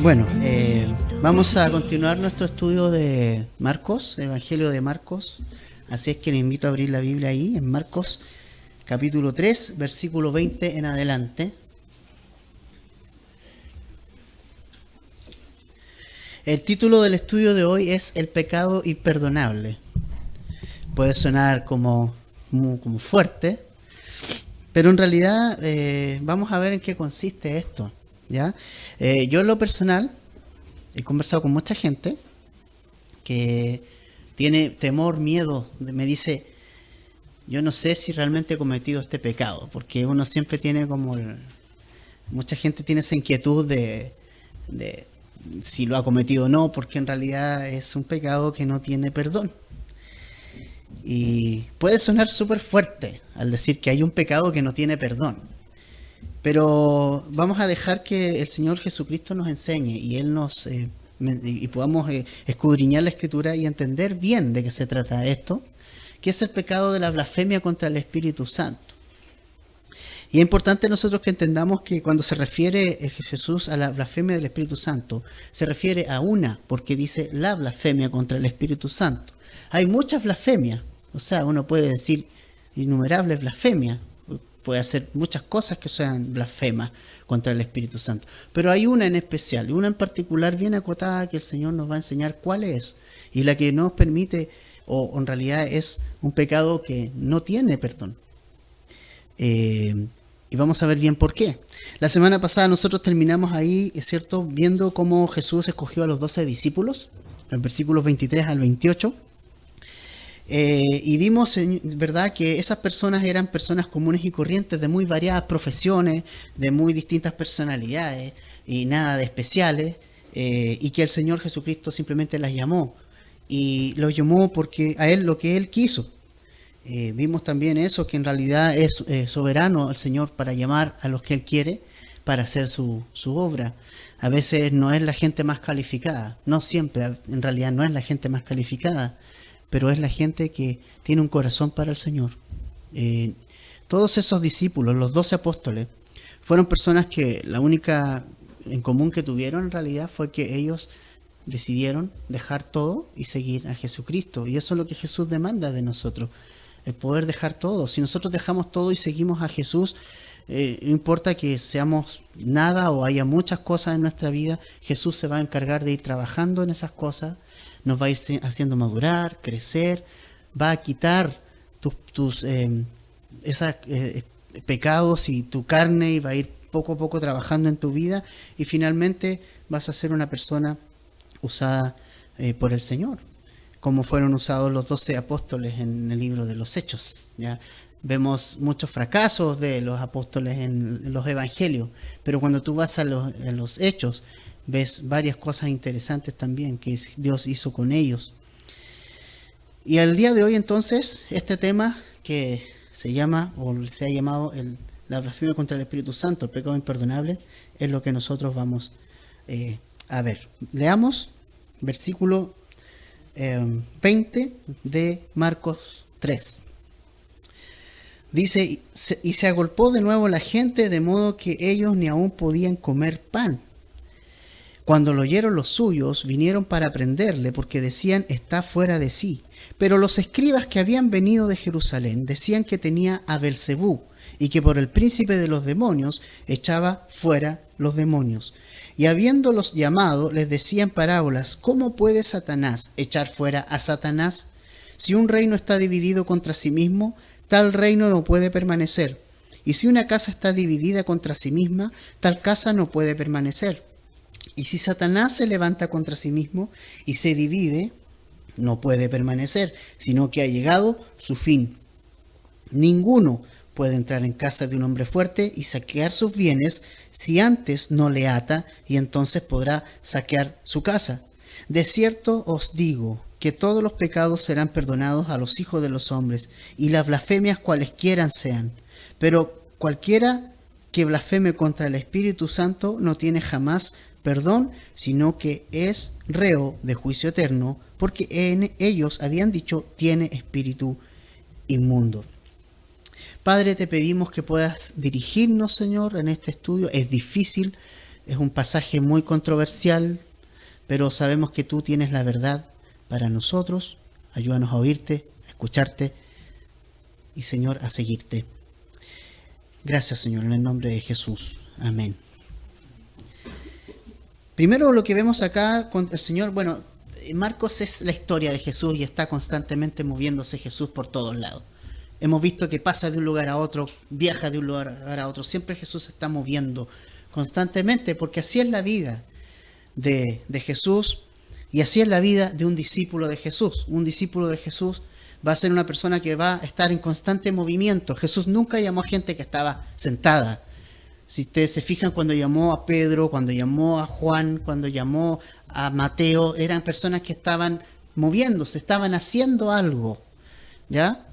Bueno, vamos a continuar nuestro estudio de Marcos, Evangelio de Marcos. Así es que les invito a abrir la Biblia ahí, en Marcos capítulo 3, versículo 20 en adelante. El título del estudio de hoy es El pecado imperdonable. Puede sonar como fuerte, pero en realidad vamos a ver en qué consiste esto, ¿ya? Yo en lo personal he conversado con mucha gente que tiene temor, miedo, me dice, yo no sé si realmente he cometido este pecado, porque uno siempre tiene mucha gente tiene esa inquietud de si lo ha cometido o no, porque en realidad es un pecado que no tiene perdón. Y puede sonar súper fuerte al decir que hay un pecado que no tiene perdón. Pero vamos a dejar que el Señor Jesucristo nos enseñe y Él y podamos escudriñar la Escritura y entender bien de qué se trata esto, que es el pecado de la blasfemia contra el Espíritu Santo. Y es importante nosotros que entendamos que cuando se refiere Jesús a la blasfemia del Espíritu Santo, se refiere a una, porque dice la blasfemia contra el Espíritu Santo. Hay muchas blasfemias, o sea, uno puede decir innumerables blasfemias, puede hacer muchas cosas que sean blasfemas contra el Espíritu Santo. Pero hay una en especial, una en particular bien acotada que el Señor nos va a enseñar cuál es, y la que nos permite, o en realidad es un pecado que no tiene perdón. Y vamos a ver bien por qué. La semana pasada nosotros terminamos ahí, es cierto, viendo cómo Jesús escogió a los 12 discípulos, en versículos 23 al 28. Y vimos, ¿verdad?, que esas personas eran personas comunes y corrientes de muy variadas profesiones, de muy distintas personalidades y nada de especiales, y que el Señor Jesucristo simplemente las llamó. Y los llamó porque a Él lo que Él quiso. Vimos también eso, que en realidad es soberano el Señor para llamar a los que Él quiere para hacer su obra. A veces no es la gente más calificada, no siempre, en realidad no es la gente más calificada, pero es la gente que tiene un corazón para el Señor. Todos esos discípulos, los 12 apóstoles, fueron personas que la única en común que tuvieron en realidad fue que ellos decidieron dejar todo y seguir a Jesucristo. Y eso es lo que Jesús demanda de nosotros, el poder dejar todo. Si nosotros dejamos todo y seguimos a Jesús, no importa que seamos nada o haya muchas cosas en nuestra vida, Jesús se va a encargar de ir trabajando en esas cosas, nos va a ir haciendo madurar, crecer, va a quitar tus pecados y tu carne, y va a ir poco a poco trabajando en tu vida, y finalmente vas a ser una persona usada por el Señor, como fueron usados los 12 apóstoles en el libro de los Hechos, ¿ya? Vemos muchos fracasos de los apóstoles en los evangelios, pero cuando tú vas a los Hechos, ves varias cosas interesantes también que Dios hizo con ellos. Y al día de hoy entonces, este tema que se llama, o se ha llamado la blasfemia contra el Espíritu Santo, el pecado imperdonable, es lo que nosotros vamos a ver. Leamos versículo 20 de Marcos 3. Dice, y se agolpó de nuevo la gente, de modo que ellos ni aún podían comer pan. Cuando lo oyeron los suyos, vinieron para prenderle, porque decían, está fuera de sí. Pero los escribas que habían venido de Jerusalén decían que tenía a Belcebú, y que por el príncipe de los demonios echaba fuera los demonios. Y habiéndolos llamado, les decían parábolas, ¿cómo puede Satanás echar fuera a Satanás? Si un reino está dividido contra sí mismo, tal reino no puede permanecer. Y si una casa está dividida contra sí misma, tal casa no puede permanecer. Y si Satanás se levanta contra sí mismo y se divide, no puede permanecer, sino que ha llegado su fin. Ninguno puede entrar en casa de un hombre fuerte y saquear sus bienes si antes no le ata, y entonces podrá saquear su casa. De cierto os digo que todos los pecados serán perdonados a los hijos de los hombres, y las blasfemias cualesquiera sean. Pero cualquiera que blasfeme contra el Espíritu Santo no tiene jamás perdón, sino que es reo de juicio eterno, porque en ellos habían dicho, tiene espíritu inmundo. Padre, te pedimos que puedas dirigirnos, Señor, en este estudio. Es difícil Es un pasaje muy controversial, pero sabemos que tú tienes la verdad para nosotros. Ayúdanos a oírte, a escucharte y, Señor, a seguirte. Gracias, Señor, en el nombre de Jesús. Amén. Primero lo que vemos acá con el Señor, bueno, Marcos es la historia de Jesús y está constantemente moviéndose Jesús por todos lados. Hemos visto que pasa de un lugar a otro, viaja de un lugar a otro. Siempre Jesús se está moviendo constantemente, porque así es la vida de Jesús y así es la vida de un discípulo de Jesús. Un discípulo de Jesús va a ser una persona que va a estar en constante movimiento. Jesús nunca llamó a gente que estaba sentada. Si ustedes se fijan, cuando llamó a Pedro, cuando llamó a Juan, cuando llamó a Mateo, eran personas que estaban moviéndose, estaban haciendo algo, ¿ya?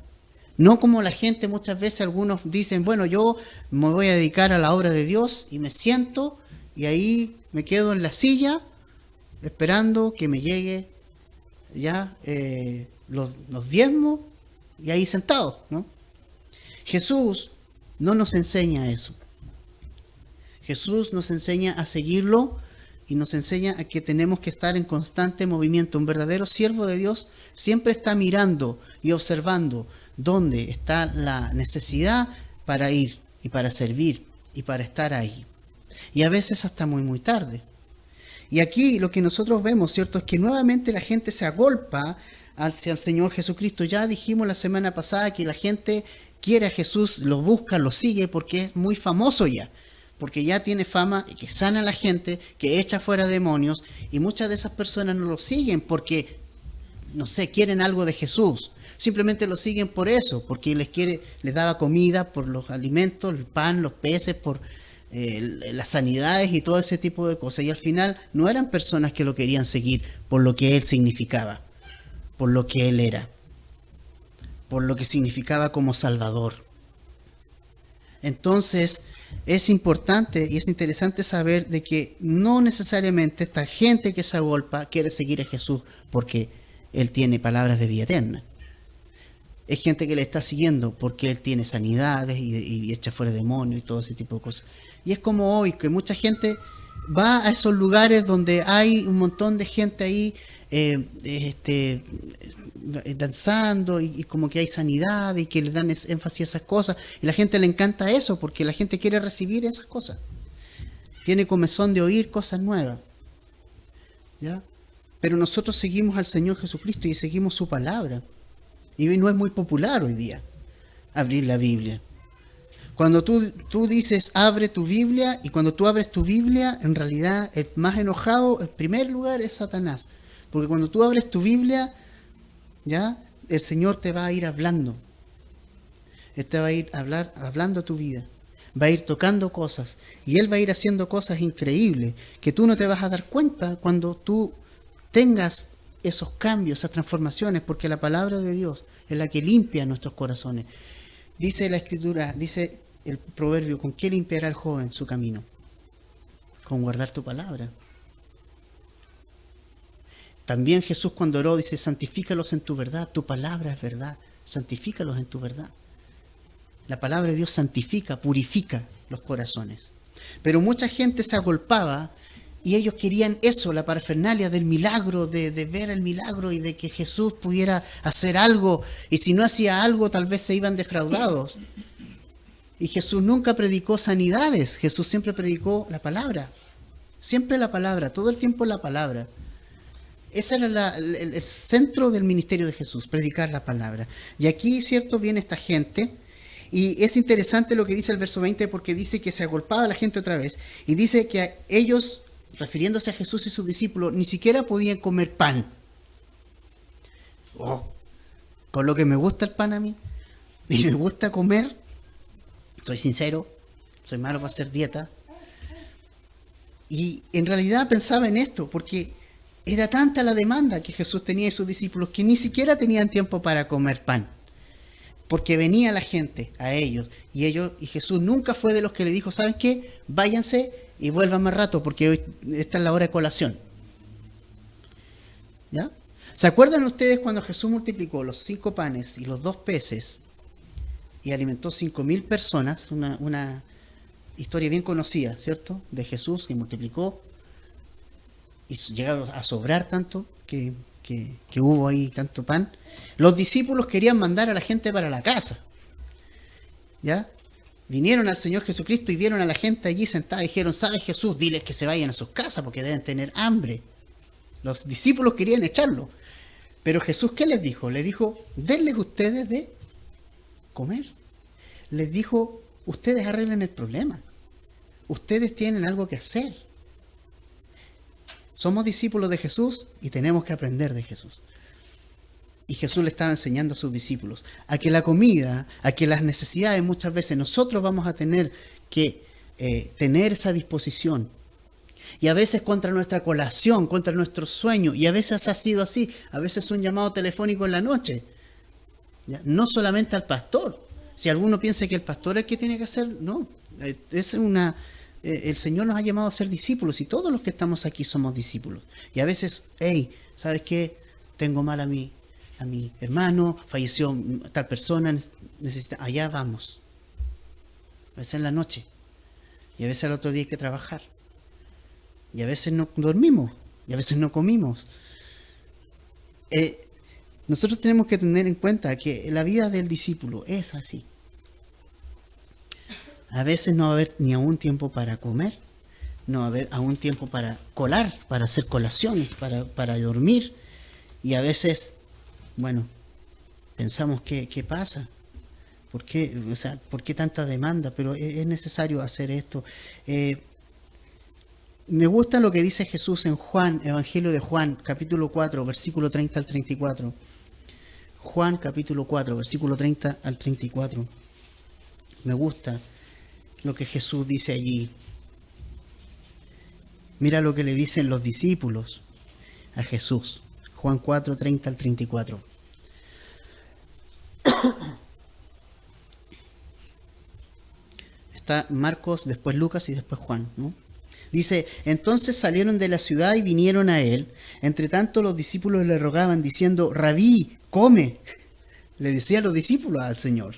No como la gente muchas veces, algunos dicen, bueno, yo me voy a dedicar a la obra de Dios y me siento y ahí me quedo en la silla esperando que me llegue ya los diezmos y ahí sentados, ¿no? Jesús no nos enseña eso. Jesús nos enseña a seguirlo y nos enseña a que tenemos que estar en constante movimiento. Un verdadero siervo de Dios siempre está mirando y observando dónde está la necesidad para ir y para servir y para estar ahí. Y a veces hasta muy, muy tarde. Y aquí lo que nosotros vemos, ¿cierto?, es que nuevamente la gente se agolpa hacia el Señor Jesucristo. Ya dijimos la semana pasada que la gente quiere a Jesús, lo busca, lo sigue porque es muy famoso ya. Porque ya tiene fama y que sana a la gente, que echa fuera demonios, y muchas de esas personas no lo siguen porque, no sé, quieren algo de Jesús. Simplemente lo siguen por eso, porque les daba comida, por los alimentos, el pan, los peces, por las sanidades y todo ese tipo de cosas. Y al final no eran personas que lo querían seguir por lo que Él significaba, por lo que Él era, por lo que significaba como Salvador. Entonces, es importante y es interesante saber de que no necesariamente esta gente que se agolpa quiere seguir a Jesús porque Él tiene palabras de vida eterna. Es gente que le está siguiendo porque Él tiene sanidades y echa fuera demonios y todo ese tipo de cosas. Y es como hoy, que mucha gente va a esos lugares donde hay un montón de gente ahí danzando y como que hay sanidad y que le dan énfasis a esas cosas. Y la gente le encanta eso porque la gente quiere recibir esas cosas. Tiene comezón de oír cosas nuevas, ¿ya? Pero nosotros seguimos al Señor Jesucristo y seguimos su palabra. Y no es muy popular hoy día abrir la Biblia. Cuando tú dices abre tu Biblia, y cuando tú abres tu Biblia, en realidad el más enojado, en primer lugar, es Satanás. Porque cuando tú abres tu Biblia, ya el Señor te va a ir hablando. Él te va a ir hablando a tu vida. Va a ir tocando cosas. Y Él va a ir haciendo cosas increíbles que tú no te vas a dar cuenta cuando tú tengas esos cambios, esas transformaciones, porque la palabra de Dios es la que limpia nuestros corazones. Dice la Escritura, dice el proverbio, ¿con qué limpiará el joven su camino? Con guardar tu palabra. También Jesús cuando oró dice, santifícalos en tu verdad, tu palabra es verdad, santifícalos en tu verdad. La palabra de Dios santifica, purifica los corazones. Pero mucha gente se agolpaba y ellos querían eso, la parafernalia del milagro, de ver el milagro y de que Jesús pudiera hacer algo. Y si no hacía algo, tal vez se iban defraudados. Y Jesús nunca predicó sanidades. Jesús siempre predicó la palabra. Siempre la palabra, todo el tiempo la palabra. Ese era el centro del ministerio de Jesús, predicar la palabra. Y aquí, cierto, viene esta gente. Y es interesante lo que dice el verso 20, porque dice que se agolpaba la gente otra vez. Y dice que ellos, refiriéndose a Jesús y sus discípulos, ni siquiera podían comer pan. Oh, con lo que me gusta el pan a mí, y me gusta comer, soy sincero, soy malo para hacer dieta. Y en realidad pensaba en esto, porque era tanta la demanda que Jesús tenía de sus discípulos que ni siquiera tenían tiempo para comer pan. Porque venía la gente a ellos y Jesús nunca fue de los que le dijo, ¿saben qué? Váyanse y vuelvan más rato porque hoy esta es la hora de colación. ¿Ya? ¿Se acuerdan ustedes cuando Jesús multiplicó los 5 panes y los 2 peces y alimentó 5.000 personas? historia bien conocida, ¿cierto? De Jesús que multiplicó y llegaron a sobrar tanto que hubo ahí tanto pan. Los discípulos querían mandar a la gente para la casa, ¿ya? Vinieron al Señor Jesucristo y vieron a la gente allí sentada y dijeron, ¿sabes, Jesús? Diles que se vayan a sus casas porque deben tener hambre. Los discípulos querían echarlo. Pero Jesús, ¿qué les dijo? Les dijo, denles ustedes de comer. Les dijo, ustedes arreglen el problema. Ustedes tienen algo que hacer. Somos discípulos de Jesús y tenemos que aprender de Jesús. Y Jesús le estaba enseñando a sus discípulos a que la comida, a que las necesidades muchas veces nosotros vamos a tener que tener esa disposición. Y a veces contra nuestra colación, contra nuestro sueño. Y a veces ha sido así. A veces un llamado telefónico en la noche. ¿Ya? No solamente al pastor. Si alguno piensa que el pastor es el que tiene que hacer, no. El Señor nos ha llamado a ser discípulos y todos los que estamos aquí somos discípulos. Y a veces, hey, ¿sabes qué? Tengo mal a mi hermano, falleció tal persona, necesita, allá vamos. A veces en la noche. Y a veces al otro día hay que trabajar. Y a veces no dormimos. Y a veces no comimos. Nosotros tenemos que tener en cuenta que la vida del discípulo es así. A veces no va a haber ni aún tiempo para comer, no va a haber aún tiempo para colar, para hacer colaciones, para dormir. Y a veces, bueno, pensamos, ¿qué pasa? ¿Por qué? O sea, ¿por qué tanta demanda? Pero es necesario hacer esto. Me gusta lo que dice Jesús en Juan, Evangelio de Juan, capítulo 4, versículo 30 al 34. Juan, capítulo 4, versículo 30 al 34. Me gusta lo que Jesús dice allí. Mira lo que le dicen los discípulos a Jesús. Juan 4, 30 al 34. Está Marcos, después Lucas y después Juan, ¿no? Dice, entonces salieron de la ciudad y vinieron a él. Entre tanto los discípulos le rogaban diciendo, Rabí, come. Le decían los discípulos al Señor.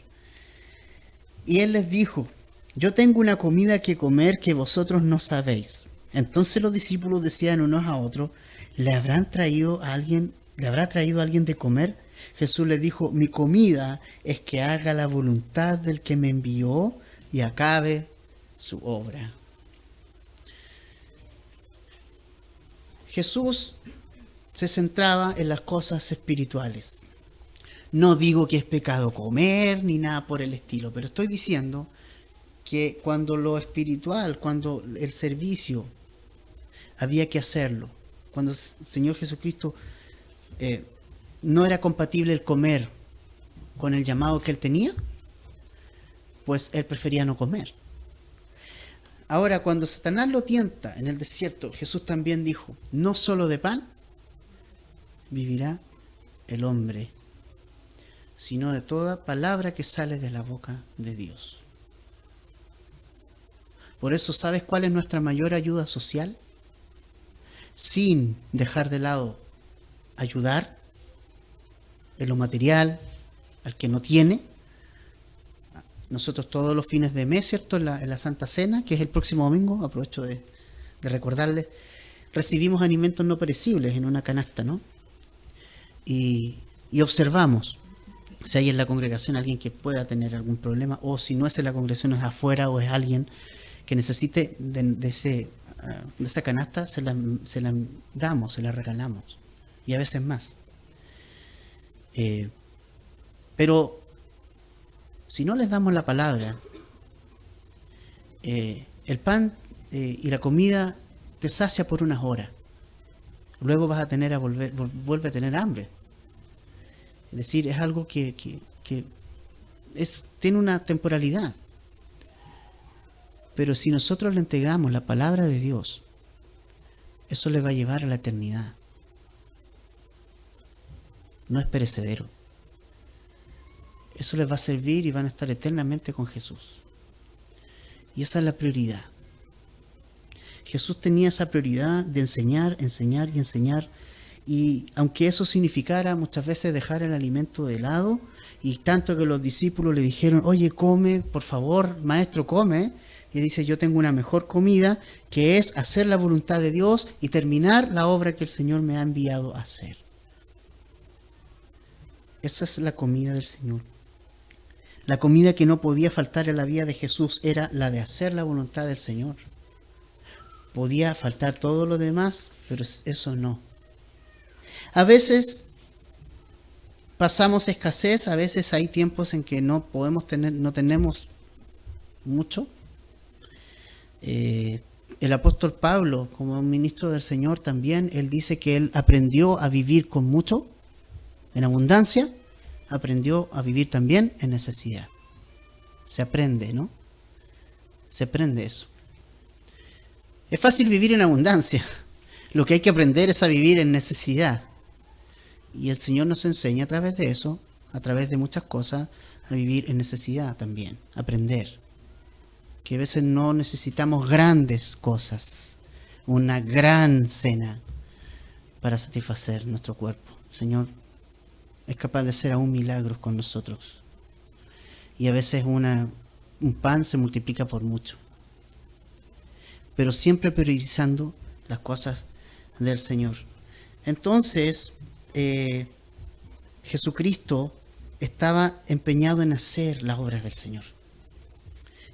Y él les dijo, yo tengo una comida que comer que vosotros no sabéis. Entonces los discípulos decían unos a otros, ¿le habrá traído alguien de comer? Jesús les dijo, mi comida es que haga la voluntad del que me envió y acabe su obra. Jesús se centraba en las cosas espirituales. No digo que es pecado comer ni nada por el estilo, pero estoy diciendo que cuando lo espiritual, cuando el servicio, había que hacerlo. Cuando el Señor Jesucristo no era compatible el comer con el llamado que Él tenía, pues Él prefería no comer. Ahora, cuando Satanás lo tienta en el desierto, Jesús también dijo, no solo de pan vivirá el hombre, sino de toda palabra que sale de la boca de Dios. Por eso, ¿sabes cuál es nuestra mayor ayuda social? Sin dejar de lado ayudar en lo material al que no tiene. Nosotros todos los fines de mes, ¿cierto? En la Santa Cena, que es el próximo domingo, aprovecho de recordarles, recibimos alimentos no perecibles en una canasta, ¿no? Y observamos si hay en la congregación alguien que pueda tener algún problema, o si no es en la congregación, es afuera, o es alguien que necesite de esa canasta, se la damos, se la regalamos, y a veces más. Pero si no les damos la palabra, el pan y la comida te sacia por unas horas. Luego vas a tener vuelve a tener hambre. Es decir, es algo que tiene una temporalidad. Pero si nosotros le entregamos la palabra de Dios, eso le va a llevar a la eternidad. No es perecedero. Eso les va a servir y van a estar eternamente con Jesús. Y esa es la prioridad. Jesús tenía esa prioridad de enseñar, enseñar y enseñar. Y aunque eso significara muchas veces dejar el alimento de lado, y tanto que los discípulos le dijeron, oye, come, por favor, maestro, come, y dice, yo tengo una mejor comida, que es hacer la voluntad de Dios y terminar la obra que el Señor me ha enviado a hacer. Esa es la comida del Señor. La comida que no podía faltar en la vida de Jesús era la de hacer la voluntad del Señor. Podía faltar todo lo demás, pero eso no. A veces pasamos escasez, a veces hay tiempos en que no tenemos mucho. El apóstol Pablo, como un ministro del Señor también, él dice que él aprendió a vivir con mucho, en abundancia, aprendió a vivir también en necesidad. Se aprende, ¿no? Se aprende eso. Es fácil vivir en abundancia. Lo que hay que aprender es a vivir en necesidad. Y el Señor nos enseña a través de eso, a través de muchas cosas, a vivir en necesidad también, aprender. Que a veces no necesitamos grandes cosas, una gran cena para satisfacer nuestro cuerpo. El Señor es capaz de hacer aún milagros con nosotros. Y a veces un pan se multiplica por mucho. Pero siempre priorizando las cosas del Señor. Entonces, Jesucristo estaba empeñado en hacer las obras del Señor,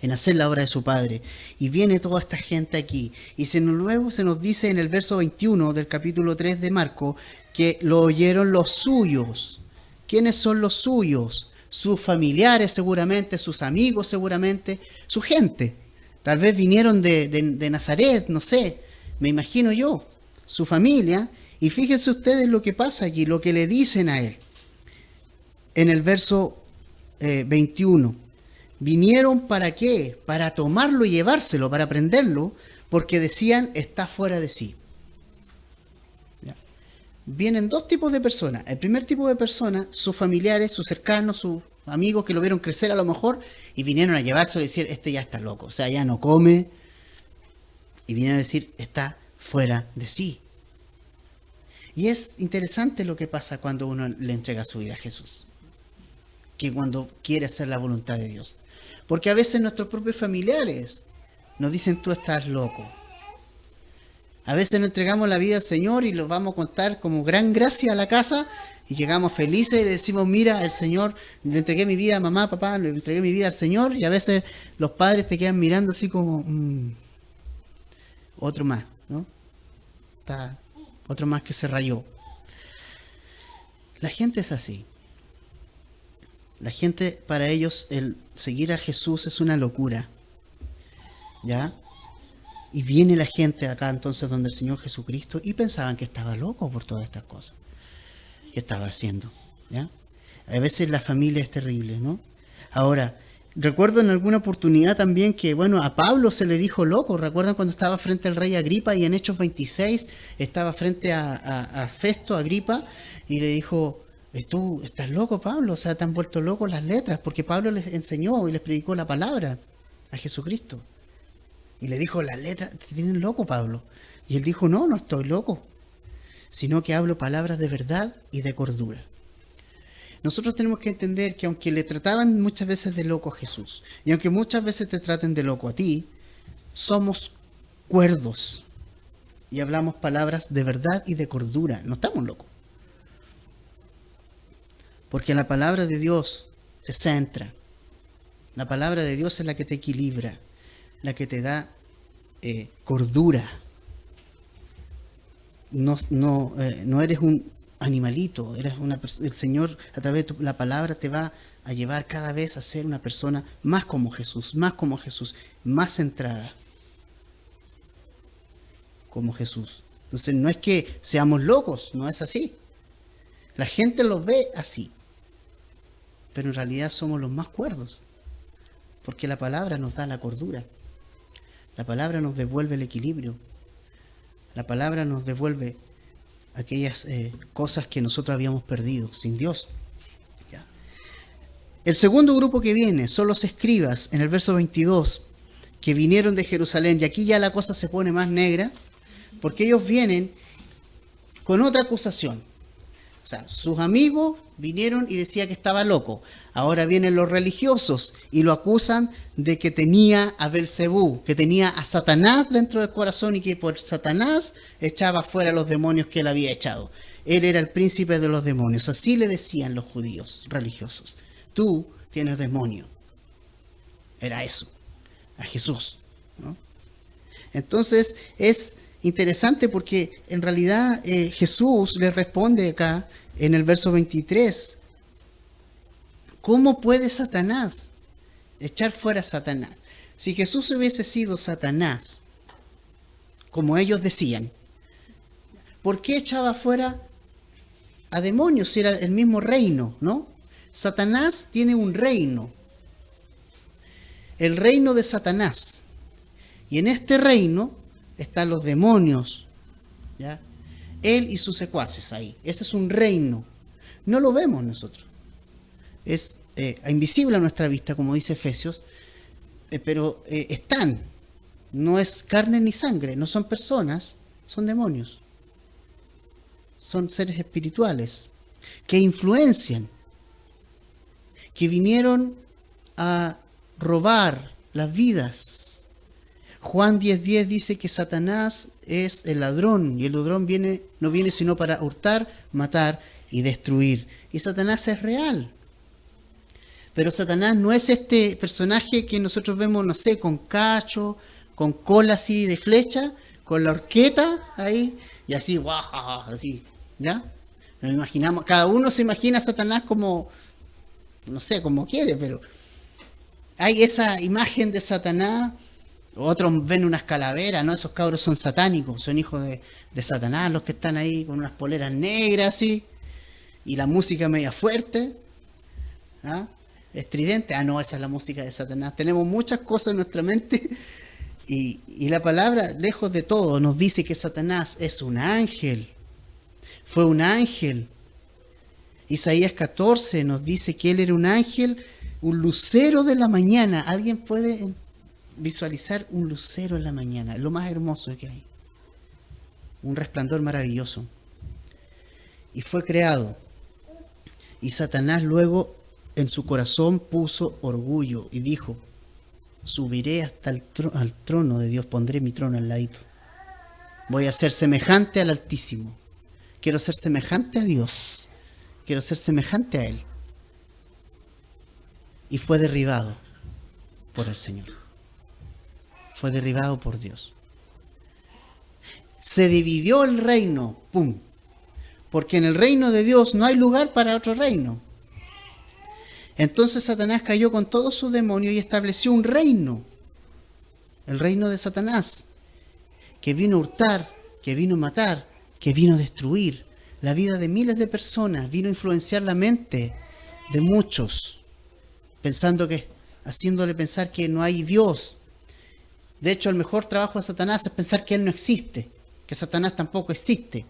en hacer la obra de su Padre. Y viene toda esta gente aquí. Y luego se nos dice en el verso 21 del capítulo 3 de Marcos que lo oyeron los suyos. ¿Quiénes son los suyos? Sus familiares seguramente, sus amigos seguramente, su gente. Tal vez vinieron de Nazaret, no sé, me imagino yo, su familia. Y fíjense ustedes lo que pasa aquí, lo que le dicen a él. En el verso 21. ¿Vinieron para qué? Para tomarlo y llevárselo, para prenderlo, porque decían, está fuera de sí. ¿Ya? Vienen dos tipos de personas. El primer tipo de personas, sus familiares, sus cercanos, sus amigos que lo vieron crecer a lo mejor, y vinieron a llevárselo y decir, este ya está loco, o sea, ya no come. Y vinieron a decir, está fuera de sí. Y es interesante lo que pasa cuando uno le entrega su vida a Jesús, que cuando quiere hacer la voluntad de Dios. Porque a veces nuestros propios familiares nos dicen, tú estás loco. A veces nos entregamos la vida al Señor y lo vamos a contar como gran gracia a la casa y llegamos felices y le decimos, mira, el Señor, le entregué mi vida a mamá, papá, le entregué mi vida al Señor. Y a veces los padres te quedan mirando así como, otro más, ¿no? Otro más que se rayó. La gente es así. La gente, para ellos, el seguir a Jesús es una locura. ¿Ya? Y viene la gente acá entonces donde el Señor Jesucristo y pensaban que estaba loco por todas estas cosas que estaba haciendo. ¿Ya? A veces la familia es terrible, ¿no? Ahora, recuerdo en alguna oportunidad también que, bueno, a Pablo se le dijo loco. ¿Recuerdan cuando estaba frente al rey Agripa y en Hechos 26 estaba frente a Festo, Agripa, y le dijo, tú estás loco, Pablo? O sea, te han vuelto locos las letras, porque Pablo les enseñó y les predicó la palabra a Jesucristo. Y le dijo, las letras, te tienen loco, Pablo. Y él dijo, no estoy loco, sino que hablo palabras de verdad y de cordura. Nosotros tenemos que entender que aunque le trataban muchas veces de loco a Jesús, y aunque muchas veces te traten de loco a ti, somos cuerdos y hablamos palabras de verdad y de cordura. No estamos locos. Porque la palabra de Dios te centra. La palabra de Dios es la que te equilibra, la que te da cordura. No eres un animalito, eres el Señor a través de la palabra te va a llevar cada vez a ser una persona más como Jesús, más centrada como Jesús. Entonces no es que seamos locos, no es así. La gente lo ve así, pero en realidad somos los más cuerdos, porque la palabra nos da la cordura, la palabra nos devuelve el equilibrio, la palabra nos devuelve aquellas cosas que nosotros habíamos perdido sin Dios. ¿Ya? El segundo grupo que viene son los escribas, en el verso 22, que vinieron de Jerusalén, y aquí ya la cosa se pone más negra, porque ellos vienen con otra acusación. O sea, sus amigos vinieron y decían que estaba loco. Ahora vienen los religiosos y lo acusan de que tenía a Belcebú, que tenía a Satanás dentro del corazón y que por Satanás echaba fuera los demonios que él había echado. Él era el príncipe de los demonios. Así le decían los judíos religiosos. Tú tienes demonio. Era eso, a Jesús, ¿no? Entonces es interesante porque en realidad Jesús le responde acá en el verso 23. ¿Cómo puede Satanás echar fuera a Satanás? Si Jesús hubiese sido Satanás, como ellos decían, ¿por qué echaba fuera a demonios si era el mismo reino, ¿no? Satanás tiene un reino, el reino de Satanás. Y en este reino están los demonios, ¿ya? Él y sus secuaces ahí. Ese es un reino. No lo vemos nosotros. Es invisible a nuestra vista, como dice Efesios, pero están. No es carne ni sangre, no son personas, son demonios. Son seres espirituales que influencian, que vinieron a robar las vidas. Juan 10:10 dice que Satanás es el ladrón y el ladrón no viene sino para hurtar, matar y destruir. Y Satanás es real. Pero Satanás no es este personaje que nosotros vemos, no sé, con cacho, con cola así de flecha, con la horqueta ahí y así, guau, así, ¿ya? Nos imaginamos, cada uno se imagina a Satanás como, no sé, como quiere, pero hay esa imagen de Satanás. Otros ven unas calaveras, ¿no? Esos cabros son satánicos, son hijos de Satanás, los que están ahí con unas poleras negras así, y la música media fuerte, ¿ah? Estridente. Ah, no, esa es la música de Satanás. Tenemos muchas cosas en nuestra mente y la palabra, lejos de todo, nos dice que Satanás es un ángel. Fue un ángel. Isaías 14 nos dice que él era un ángel, un lucero de la mañana. ¿Alguien puede visualizar un lucero en la mañana? Lo más hermoso que hay. Un resplandor maravilloso. Y fue creado. Y Satanás luego en su corazón puso orgullo y dijo: subiré hasta al trono de Dios, pondré mi trono al ladito. Voy a ser semejante al Altísimo. Quiero ser semejante a Dios. Quiero ser semejante a Él. Y fue derribado por el Señor. Fue derribado por Dios. Se dividió el reino, ¡pum! Porque en el reino de Dios no hay lugar para otro reino. Entonces Satanás cayó con todos sus demonios y estableció un reino, el reino de Satanás, que vino a hurtar, que vino a matar, que vino a destruir la vida de miles de personas, vino a influenciar la mente de muchos, haciéndole pensar que no hay Dios. De hecho, el mejor trabajo de Satanás es pensar que Él no existe, que Satanás tampoco existe.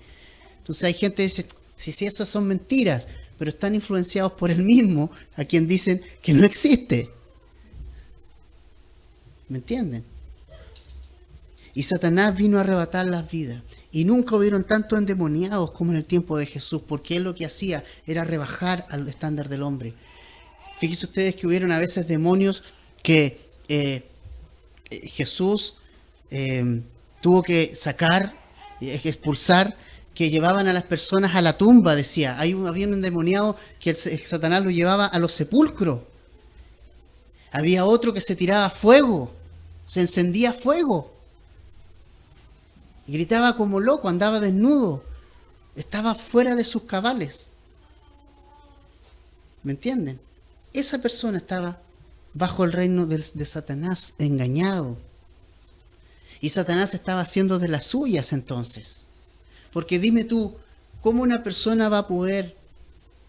Entonces hay gente que dice, si esas son mentiras, pero están influenciados por Él mismo, a quien dicen que no existe. ¿Me entienden? Y Satanás vino a arrebatar las vidas. Y nunca hubieron tantos endemoniados como en el tiempo de Jesús, porque Él lo que hacía era rebajar al estándar del hombre. Fíjense ustedes que hubieron a veces demonios que Jesús tuvo que sacar, expulsar, que llevaban a las personas a la tumba, decía. Había un endemoniado que Satanás lo llevaba a los sepulcros. Había otro que se tiraba fuego, se encendía fuego. Y gritaba como loco, andaba desnudo. Estaba fuera de sus cabales. ¿Me entienden? Esa persona estaba bajo el reino de Satanás, engañado. Y Satanás estaba haciendo de las suyas entonces. Porque dime tú, ¿cómo una persona va a poder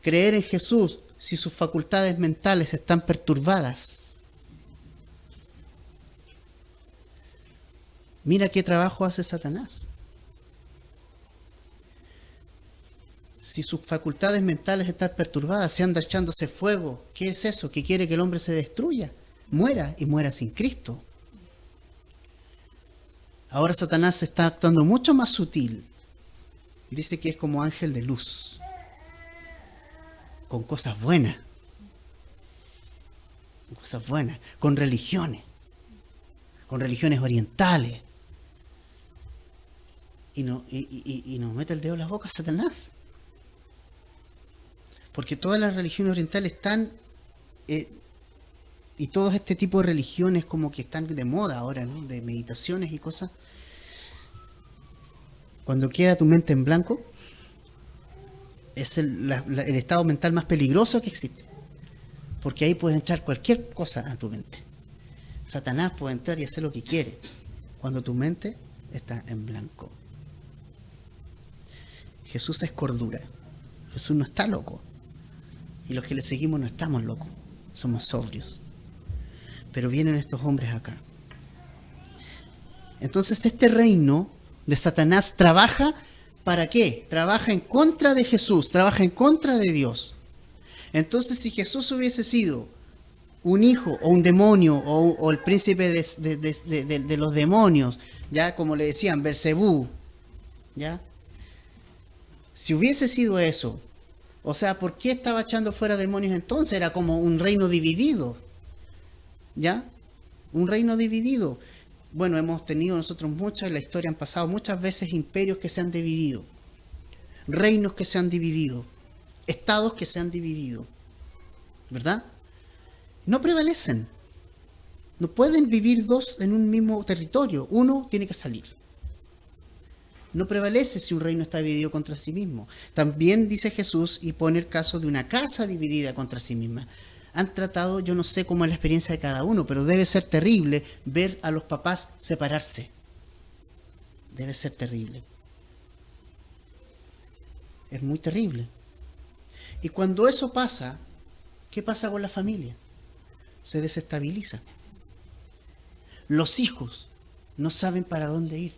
creer en Jesús si sus facultades mentales están perturbadas? Mira qué trabajo hace Satanás. Si sus facultades mentales están perturbadas, se anda echándose fuego. ¿Qué es eso? Que quiere que el hombre se destruya, muera y muera sin Cristo. Ahora Satanás está actuando mucho más sutil. Dice que es como ángel de luz. con cosas buenas. Con cosas buenas, con religiones orientales. Y nos mete el dedo en la boca Satanás. Porque todas las religiones orientales están, y todo este tipo de religiones como que están de moda ahora, ¿no? De meditaciones y cosas. Cuando queda tu mente en blanco, es el estado mental más peligroso que existe. Porque ahí puede entrar cualquier cosa a tu mente. Satanás puede entrar y hacer lo que quiere cuando tu mente está en blanco. Jesús es cordura. Jesús no está loco. Y los que le seguimos no estamos locos. Somos sobrios. Pero vienen estos hombres acá. Entonces este reino de Satanás trabaja ¿para qué? Trabaja en contra de Jesús, trabaja en contra de Dios. Entonces si Jesús hubiese sido un hijo o un demonio o el príncipe de los demonios, ya como le decían, Belcebú, ya, si hubiese sido eso, o sea, ¿por qué estaba echando fuera demonios entonces? Era como un reino dividido, ¿ya? Un reino dividido. Bueno, hemos tenido nosotros muchas, en la historia han pasado muchas veces imperios que se han dividido, reinos que se han dividido, estados que se han dividido, ¿verdad? No prevalecen. No pueden vivir dos en un mismo territorio. Uno tiene que salir. No prevalece si un reino está dividido contra sí mismo. También dice Jesús y pone el caso de una casa dividida contra sí misma. Han tratado, yo no sé cómo es la experiencia de cada uno, pero debe ser terrible ver a los papás separarse. Debe ser terrible. Es muy terrible. Y cuando eso pasa, ¿qué pasa con la familia? Se desestabiliza. Los hijos no saben para dónde ir.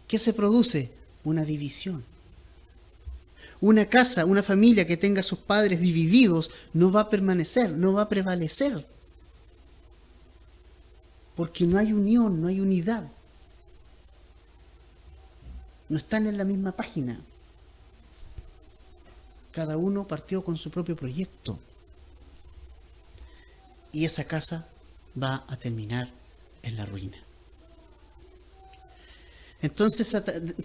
¿Qué se produce? Una división. Una casa, una familia que tenga a sus padres divididos no va a permanecer, no va a prevalecer. Porque no hay unión, no hay unidad. No están en la misma página. Cada uno partió con su propio proyecto. Y esa casa va a terminar en la ruina. Entonces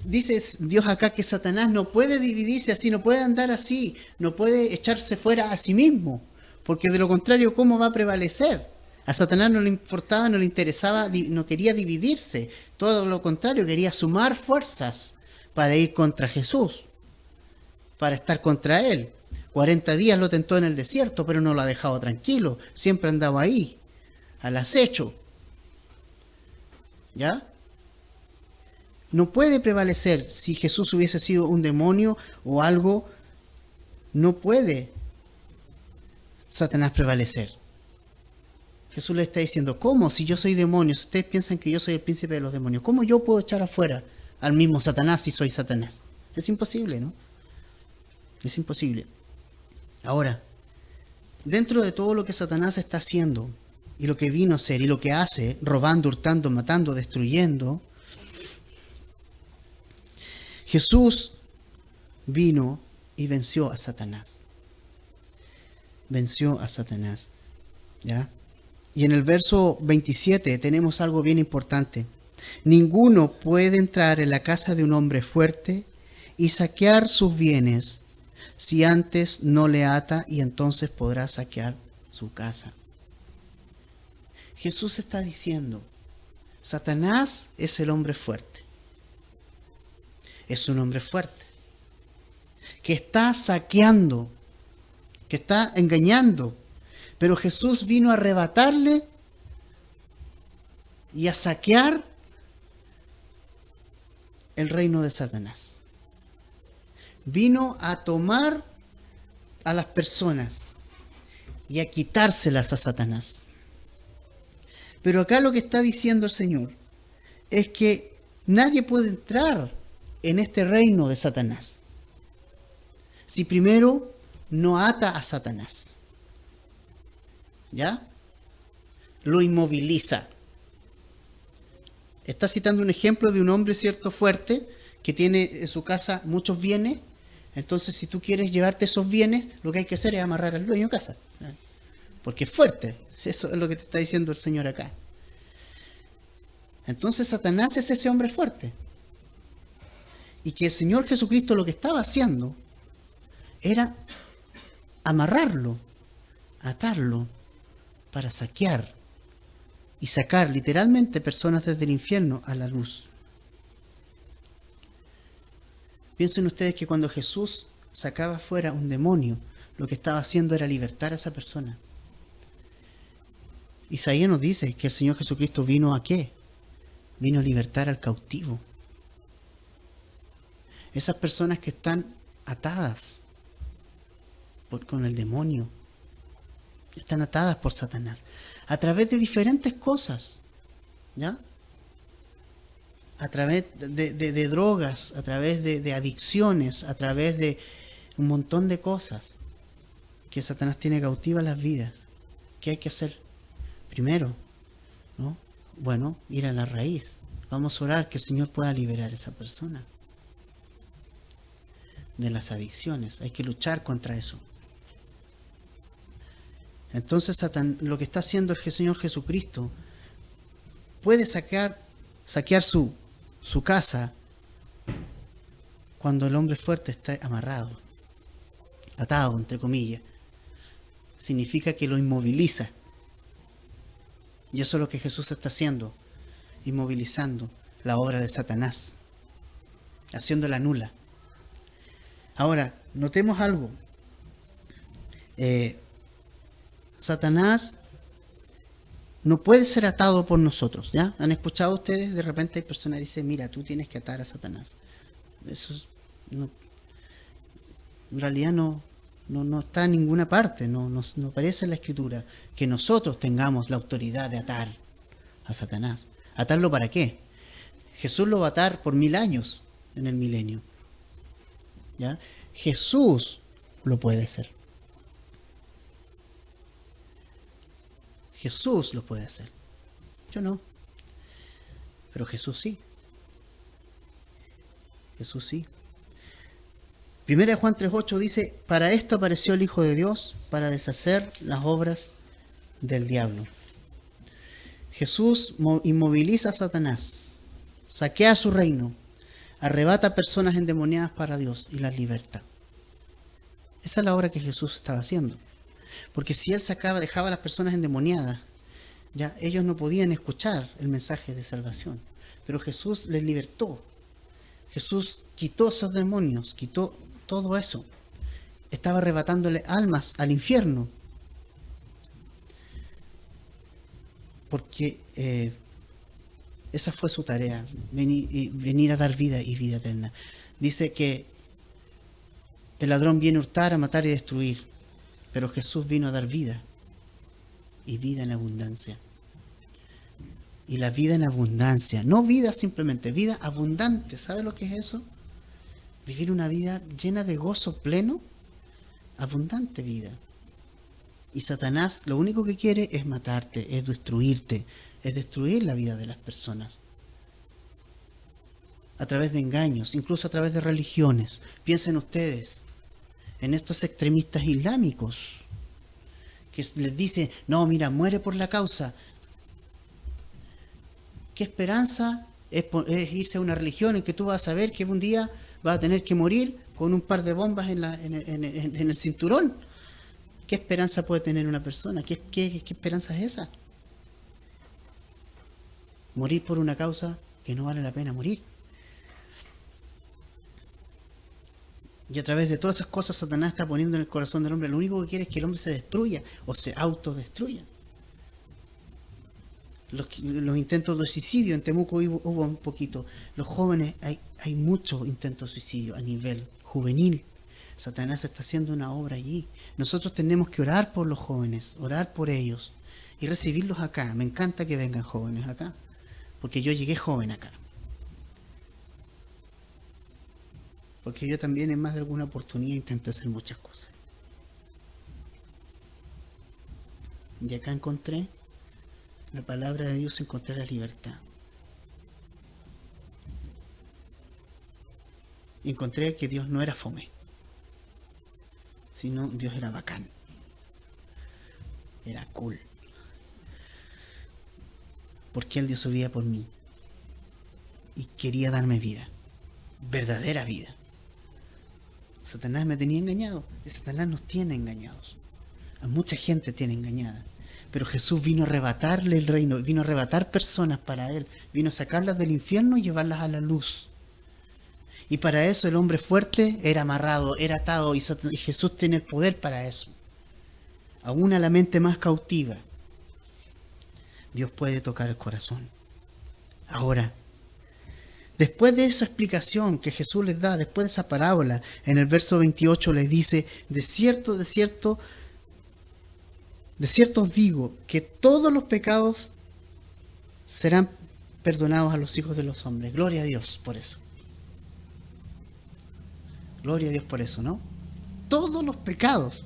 dice Dios acá que Satanás no puede dividirse así, no puede andar así, no puede echarse fuera a sí mismo, porque de lo contrario, ¿cómo va a prevalecer? A Satanás no le importaba, no le interesaba, no quería dividirse, todo lo contrario, quería sumar fuerzas para ir contra Jesús, para estar contra él. 40 días lo tentó en el desierto, pero no lo ha dejado tranquilo, siempre andaba ahí, al acecho. ¿Ya? No puede prevalecer. Si Jesús hubiese sido un demonio o algo, no puede Satanás prevalecer. Jesús le está diciendo, ¿cómo? Si yo soy demonio, si ustedes piensan que yo soy el príncipe de los demonios, ¿cómo yo puedo echar afuera al mismo Satanás si soy Satanás? Es imposible, ¿no? Es imposible. Ahora, dentro de todo lo que Satanás está haciendo, y lo que vino a hacer, y lo que hace, robando, hurtando, matando, destruyendo, Jesús vino y venció a Satanás. Venció a Satanás. ¿Ya? Y en el verso 27 tenemos algo bien importante. Ninguno puede entrar en la casa de un hombre fuerte y saquear sus bienes si antes no le ata, y entonces podrá saquear su casa. Jesús está diciendo, Satanás es el hombre fuerte. Es un hombre fuerte, que está saqueando, que está engañando, pero Jesús vino a arrebatarle y a saquear el reino de Satanás. Vino a tomar a las personas y a quitárselas a Satanás. Pero acá lo que está diciendo el Señor es que nadie puede entrar en este reino de Satanás si primero no ata a Satanás. ¿Ya? Lo inmoviliza. Está citando un ejemplo de un hombre, cierto, fuerte, que tiene en su casa muchos bienes. Entonces, si tú quieres llevarte esos bienes, lo que hay que hacer es amarrar al dueño de casa. Porque es fuerte. Eso es lo que te está diciendo el Señor acá. Entonces, Satanás es ese hombre fuerte. Y que el Señor Jesucristo lo que estaba haciendo era amarrarlo, atarlo, para saquear y sacar literalmente personas desde el infierno a la luz. Piensen ustedes que cuando Jesús sacaba fuera un demonio, lo que estaba haciendo era libertar a esa persona. Isaías nos dice que el Señor Jesucristo vino ¿a qué? Vino a libertar al cautivo. Esas personas que están atadas con el demonio, están atadas por Satanás, a través de diferentes cosas, ¿ya? A través de drogas, a través de adicciones, a través de un montón de cosas que Satanás tiene cautivas las vidas. ¿Qué hay que hacer? Primero, ¿no? Bueno, ir a la raíz. Vamos a orar que el Señor pueda liberar a esa persona de las adicciones. Hay que luchar contra eso. Entonces lo que está haciendo el Señor Jesucristo puede saquear su casa cuando el hombre fuerte está amarrado, atado, entre comillas. Significa que lo inmoviliza. Y eso es lo que Jesús está haciendo, inmovilizando la obra de Satanás, haciéndola nula. Ahora, notemos algo. Satanás no puede ser atado por nosotros, ¿ya? ¿Han escuchado ustedes? De repente hay personas que dicen, mira, tú tienes que atar a Satanás. Eso no, en realidad no está en ninguna parte, no aparece en la Escritura que nosotros tengamos la autoridad de atar a Satanás. ¿Atarlo para qué? Jesús lo va a atar por 1000 años en el milenio, ¿ya? Jesús lo puede hacer. Jesús lo puede hacer. Yo no. Pero Jesús sí. Jesús sí. Primera de Juan 3:8 dice, para esto apareció el Hijo de Dios, para deshacer las obras del diablo. Jesús inmoviliza a Satanás, saquea su reino, arrebata a personas endemoniadas para Dios y las liberta. Esa es la obra que Jesús estaba haciendo. Porque si Él dejaba a las personas endemoniadas, ya ellos no podían escuchar el mensaje de salvación. Pero Jesús les libertó. Jesús quitó esos demonios, quitó todo eso. Estaba arrebatándole almas al infierno. Porque esa fue su tarea, venir a dar vida y vida eterna. Dice que el ladrón viene a hurtar, a matar y destruir. Pero Jesús vino a dar vida, y vida en abundancia. Y la vida en abundancia, no vida simplemente, vida abundante. ¿Sabe lo que es eso? Vivir una vida llena de gozo pleno, abundante vida. Y Satanás lo único que quiere es matarte, es destruirte, es destruir la vida de las personas. A través de engaños, incluso a través de religiones. Piensen ustedes en estos extremistas islámicos que les dicen, no, mira, muere por la causa. ¿Qué esperanza es irse a una religión en que tú vas a saber que un día vas a tener que morir con un par de bombas en el cinturón? ¿Qué esperanza puede tener una persona? ¿Qué esperanza es esa? Morir por una causa que no vale la pena morir. Y a través de todas esas cosas Satanás está poniendo en el corazón del hombre. Lo único que quiere es que el hombre se destruya o se autodestruya. Los intentos de suicidio, en Temuco hubo un poquito. Los jóvenes, hay muchos intentos de suicidio a nivel juvenil. Satanás está haciendo una obra allí. Nosotros tenemos que orar por los jóvenes, orar por ellos y recibirlos acá. Me encanta que vengan jóvenes acá, porque yo llegué joven acá. Porque yo también en más de alguna oportunidad intenté hacer muchas cosas. Y acá encontré la palabra de Dios, encontré la libertad. Y encontré que Dios no era fome. sino Dios era bacán. Era cool. Porque Él dio su vida por mí. Y quería darme vida. Verdadera vida. Satanás me tenía engañado. Y Satanás nos tiene engañados. A mucha gente tiene engañada. Pero Jesús vino a arrebatarle el reino. Vino a arrebatar personas para Él. Vino a sacarlas del infierno y llevarlas a la luz. Y para eso el hombre fuerte era amarrado, era atado. Y Jesús tiene el poder para eso. Aún a la mente más cautiva, Dios puede tocar el corazón. Ahora, después de esa explicación que Jesús les da, después de esa parábola, en el verso 28 les dice, de cierto os digo, que todos los pecados serán perdonados a los hijos de los hombres. Gloria a Dios por eso. Gloria a Dios por eso, ¿no? Todos los pecados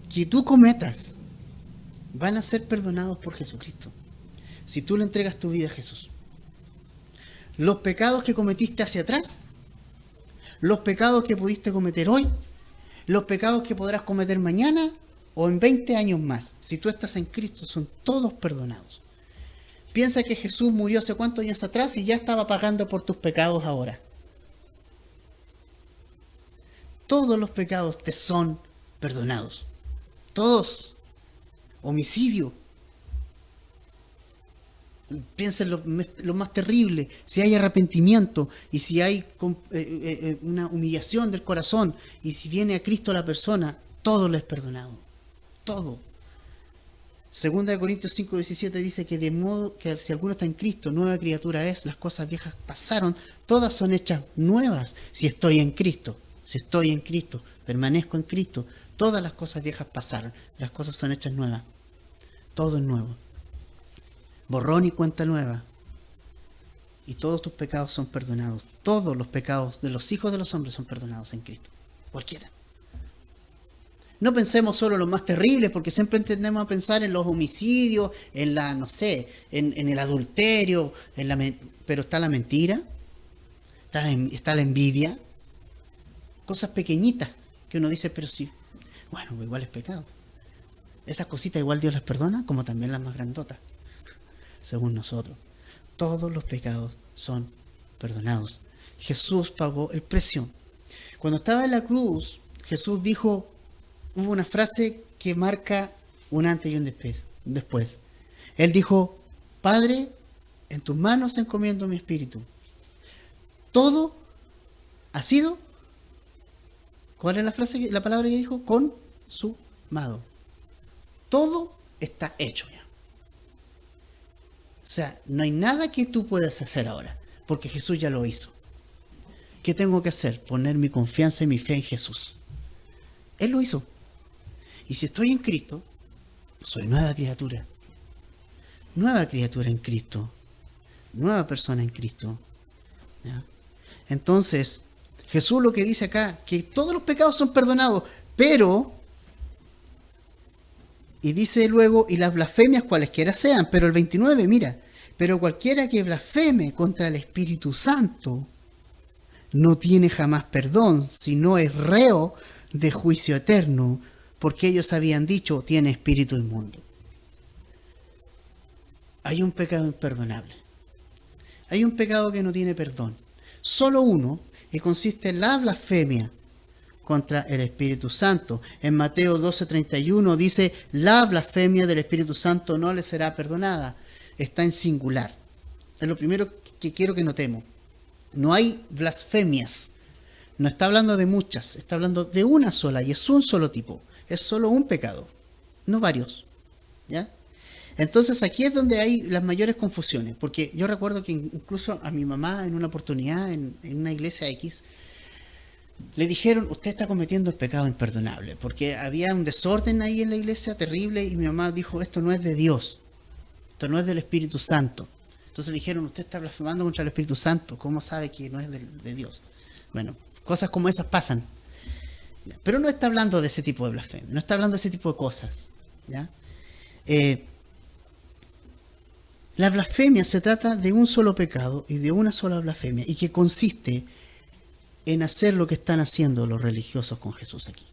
que tú cometas van a ser perdonados por Jesucristo. Si tú le entregas tu vida a Jesús. Los pecados que cometiste hacia atrás, los pecados que pudiste cometer hoy, los pecados que podrás cometer mañana o en 20 años más. Si tú estás en Cristo, son todos perdonados. Piensa que Jesús murió hace cuántos años atrás y ya estaba pagando por tus pecados ahora. Todos los pecados te son perdonados. Todos. Homicidio. Piensa en lo más terrible. Si hay arrepentimiento y si hay una humillación del corazón y si viene a Cristo la persona, todo le es perdonado. Todo. Segunda de Corintios 5:17 dice que de modo que si alguno está en Cristo, nueva criatura es, las cosas viejas pasaron, todas son hechas nuevas si estoy en Cristo. Si estoy en Cristo, permanezco en Cristo, todas las cosas viejas pasaron, las cosas son hechas nuevas. Todo es nuevo. Borrón y cuenta nueva. Y todos tus pecados son perdonados. Todos los pecados de los hijos de los hombres son perdonados en Cristo. Cualquiera. No pensemos solo en los más terribles, porque siempre tendemos a pensar en los homicidios, en la, no sé, en el adulterio, pero está la mentira, está la envidia. Cosas pequeñitas que uno dice, pero sí, bueno, igual es pecado. Esas cositas igual Dios las perdona, como también las más grandotas, según nosotros. Todos los pecados son perdonados. Jesús pagó el precio. Cuando estaba en la cruz, Jesús dijo, hubo una frase que marca un antes y un después. Él dijo, Padre, en tus manos encomiendo mi espíritu. Todo ha sido, ¿cuál es la palabra que dijo? Consumado. Todo está hecho ya. O sea, no hay nada que tú puedas hacer ahora, porque Jesús ya lo hizo. ¿Qué tengo que hacer? Poner mi confianza y mi fe en Jesús. Él lo hizo. Y si estoy en Cristo, soy nueva criatura. Nueva criatura en Cristo. Nueva persona en Cristo. ¿Ya? Entonces, Jesús lo que dice acá, que todos los pecados son perdonados, pero, y dice luego, y las blasfemias cualesquiera sean, pero el 29, mira, pero cualquiera que blasfeme contra el Espíritu Santo no tiene jamás perdón, sino es reo de juicio eterno, porque ellos habían dicho, tiene espíritu inmundo. Hay un pecado imperdonable. Hay un pecado que no tiene perdón. Solo uno, que consiste en la blasfemia contra el Espíritu Santo. En Mateo 12:31 dice, la blasfemia del Espíritu Santo no le será perdonada. Está en singular. Es lo primero que quiero que notemos. No hay blasfemias. No está hablando de muchas, está hablando de una sola y es un solo tipo. Es solo un pecado, no varios. ¿Ya? Entonces aquí es donde hay las mayores confusiones, porque yo recuerdo que incluso a mi mamá en una oportunidad en una iglesia X le dijeron, usted está cometiendo el pecado imperdonable, porque había un desorden ahí en la iglesia terrible y mi mamá dijo, esto no es de Dios, esto no es del Espíritu Santo. Entonces le dijeron, usted está blasfemando contra el Espíritu Santo, ¿cómo sabe que no es de Dios? Bueno, cosas como esas pasan. Pero no está hablando de ese tipo de blasfemia, no está hablando de ese tipo de cosas. ¿Ya? La blasfemia se trata de un solo pecado y de una sola blasfemia, y que consiste en hacer lo que están haciendo los religiosos con Jesús aquí.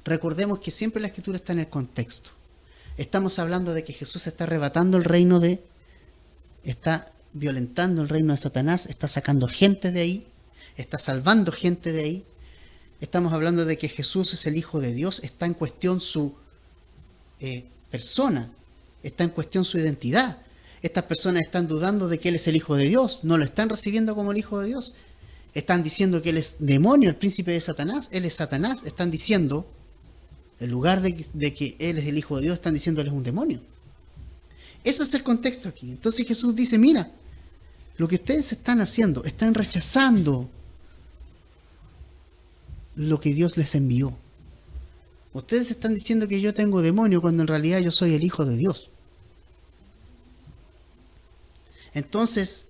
recordemos que siempre la Escritura está en el contexto. Estamos hablando de que Jesús está arrebatando el reino está violentando el reino de Satanás, está sacando gente de ahí, está salvando gente de ahí. Estamos hablando de que Jesús es el Hijo de Dios, está en cuestión su persona, está en cuestión su identidad. Estas personas están dudando de que Él es el Hijo de Dios, no lo están recibiendo como el Hijo de Dios. Están diciendo que Él es demonio, el príncipe de Satanás, Él es Satanás. Están diciendo, en lugar de que Él es el Hijo de Dios, están diciendo Él es un demonio. Ese es el contexto aquí. Entonces Jesús dice, mira, lo que ustedes están haciendo, están rechazando lo que Dios les envió. Ustedes están diciendo que yo tengo demonio cuando en realidad yo soy el Hijo de Dios. Entonces,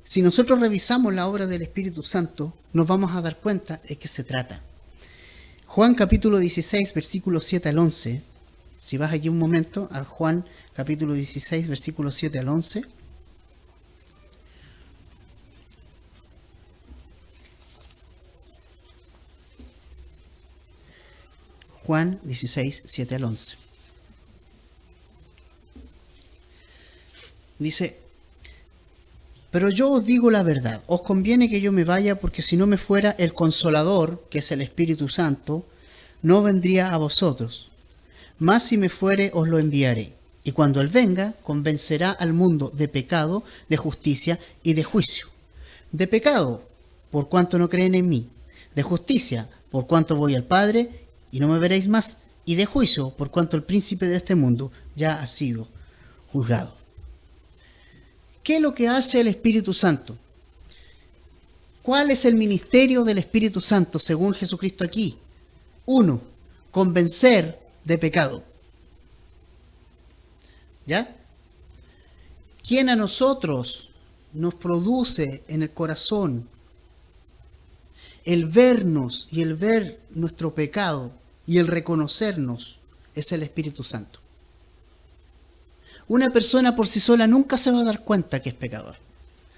si nosotros revisamos la obra del Espíritu Santo, nos vamos a dar cuenta de qué se trata. Juan capítulo 16, versículos 7 al 11. Si vas allí un momento, al Juan capítulo 16, versículos 7 al 11. Juan 16, 7 al 11. Dice, pero yo os digo la verdad, os conviene que yo me vaya, porque si no me fuera, el Consolador, que es el Espíritu Santo, no vendría a vosotros. Mas si me fuere, os lo enviaré. Y cuando Él venga, convencerá al mundo de pecado, de justicia y de juicio. De pecado, por cuanto no creen en mí. De justicia, por cuanto voy al Padre y no me veréis más. Y de juicio, por cuanto el príncipe de este mundo ya ha sido juzgado. ¿Qué es lo que hace el Espíritu Santo? ¿Cuál es el ministerio del Espíritu Santo según Jesucristo aquí? 1. Convencer de pecado. ¿Ya? ¿Quién a nosotros nos produce en el corazón el vernos y el ver nuestro pecado y el reconocernos? Es el Espíritu Santo. Una persona por sí sola nunca se va a dar cuenta que es pecador,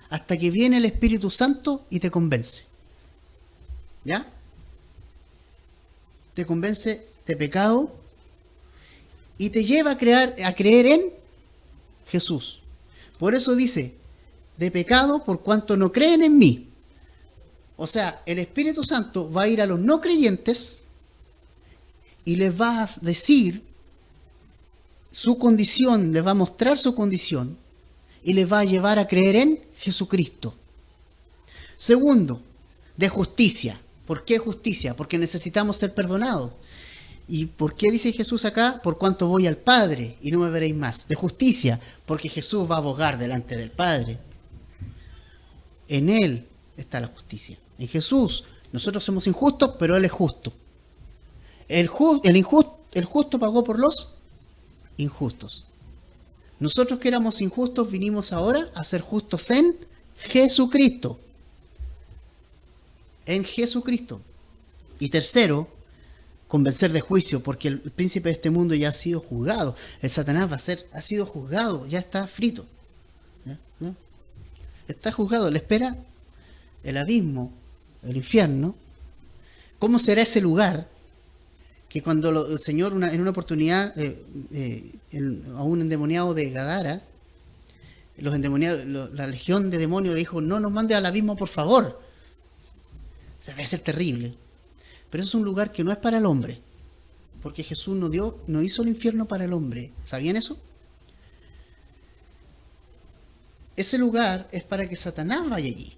hasta que viene el Espíritu Santo y te convence. ¿Ya? Te convence de pecado y te lleva a creer en Jesús. Por eso dice, de pecado por cuanto no creen en mí. O sea, el Espíritu Santo va a ir a los no creyentes y les va a decir su condición, les va a mostrar su condición y les va a llevar a creer en Jesucristo. Segundo, de justicia. ¿Por qué justicia? Porque necesitamos ser perdonados. ¿Y por qué dice Jesús acá? Por cuanto voy al Padre y no me veréis más. De justicia, porque Jesús va a abogar delante del Padre. En Él está la justicia. En Jesús, nosotros somos injustos, pero Él es justo. El justo pagó por los injustos. Nosotros que éramos injustos vinimos ahora a ser justos en Jesucristo. En Jesucristo. Y tercero, convencer de juicio, porque el príncipe de este mundo ya ha sido juzgado. El Satanás ha sido juzgado, ya está frito. ¿No? Está juzgado, le espera el abismo, el infierno. ¿Cómo será ese lugar? Que cuando el Señor en una oportunidad a un endemoniado de Gadara, los endemoniados, la legión de demonios le dijo, no nos mande al abismo, por favor. O sea, debe ser terrible. Pero eso es un lugar que no es para el hombre, porque Jesús no hizo el infierno para el hombre. ¿Sabían eso? Ese lugar es para que Satanás vaya allí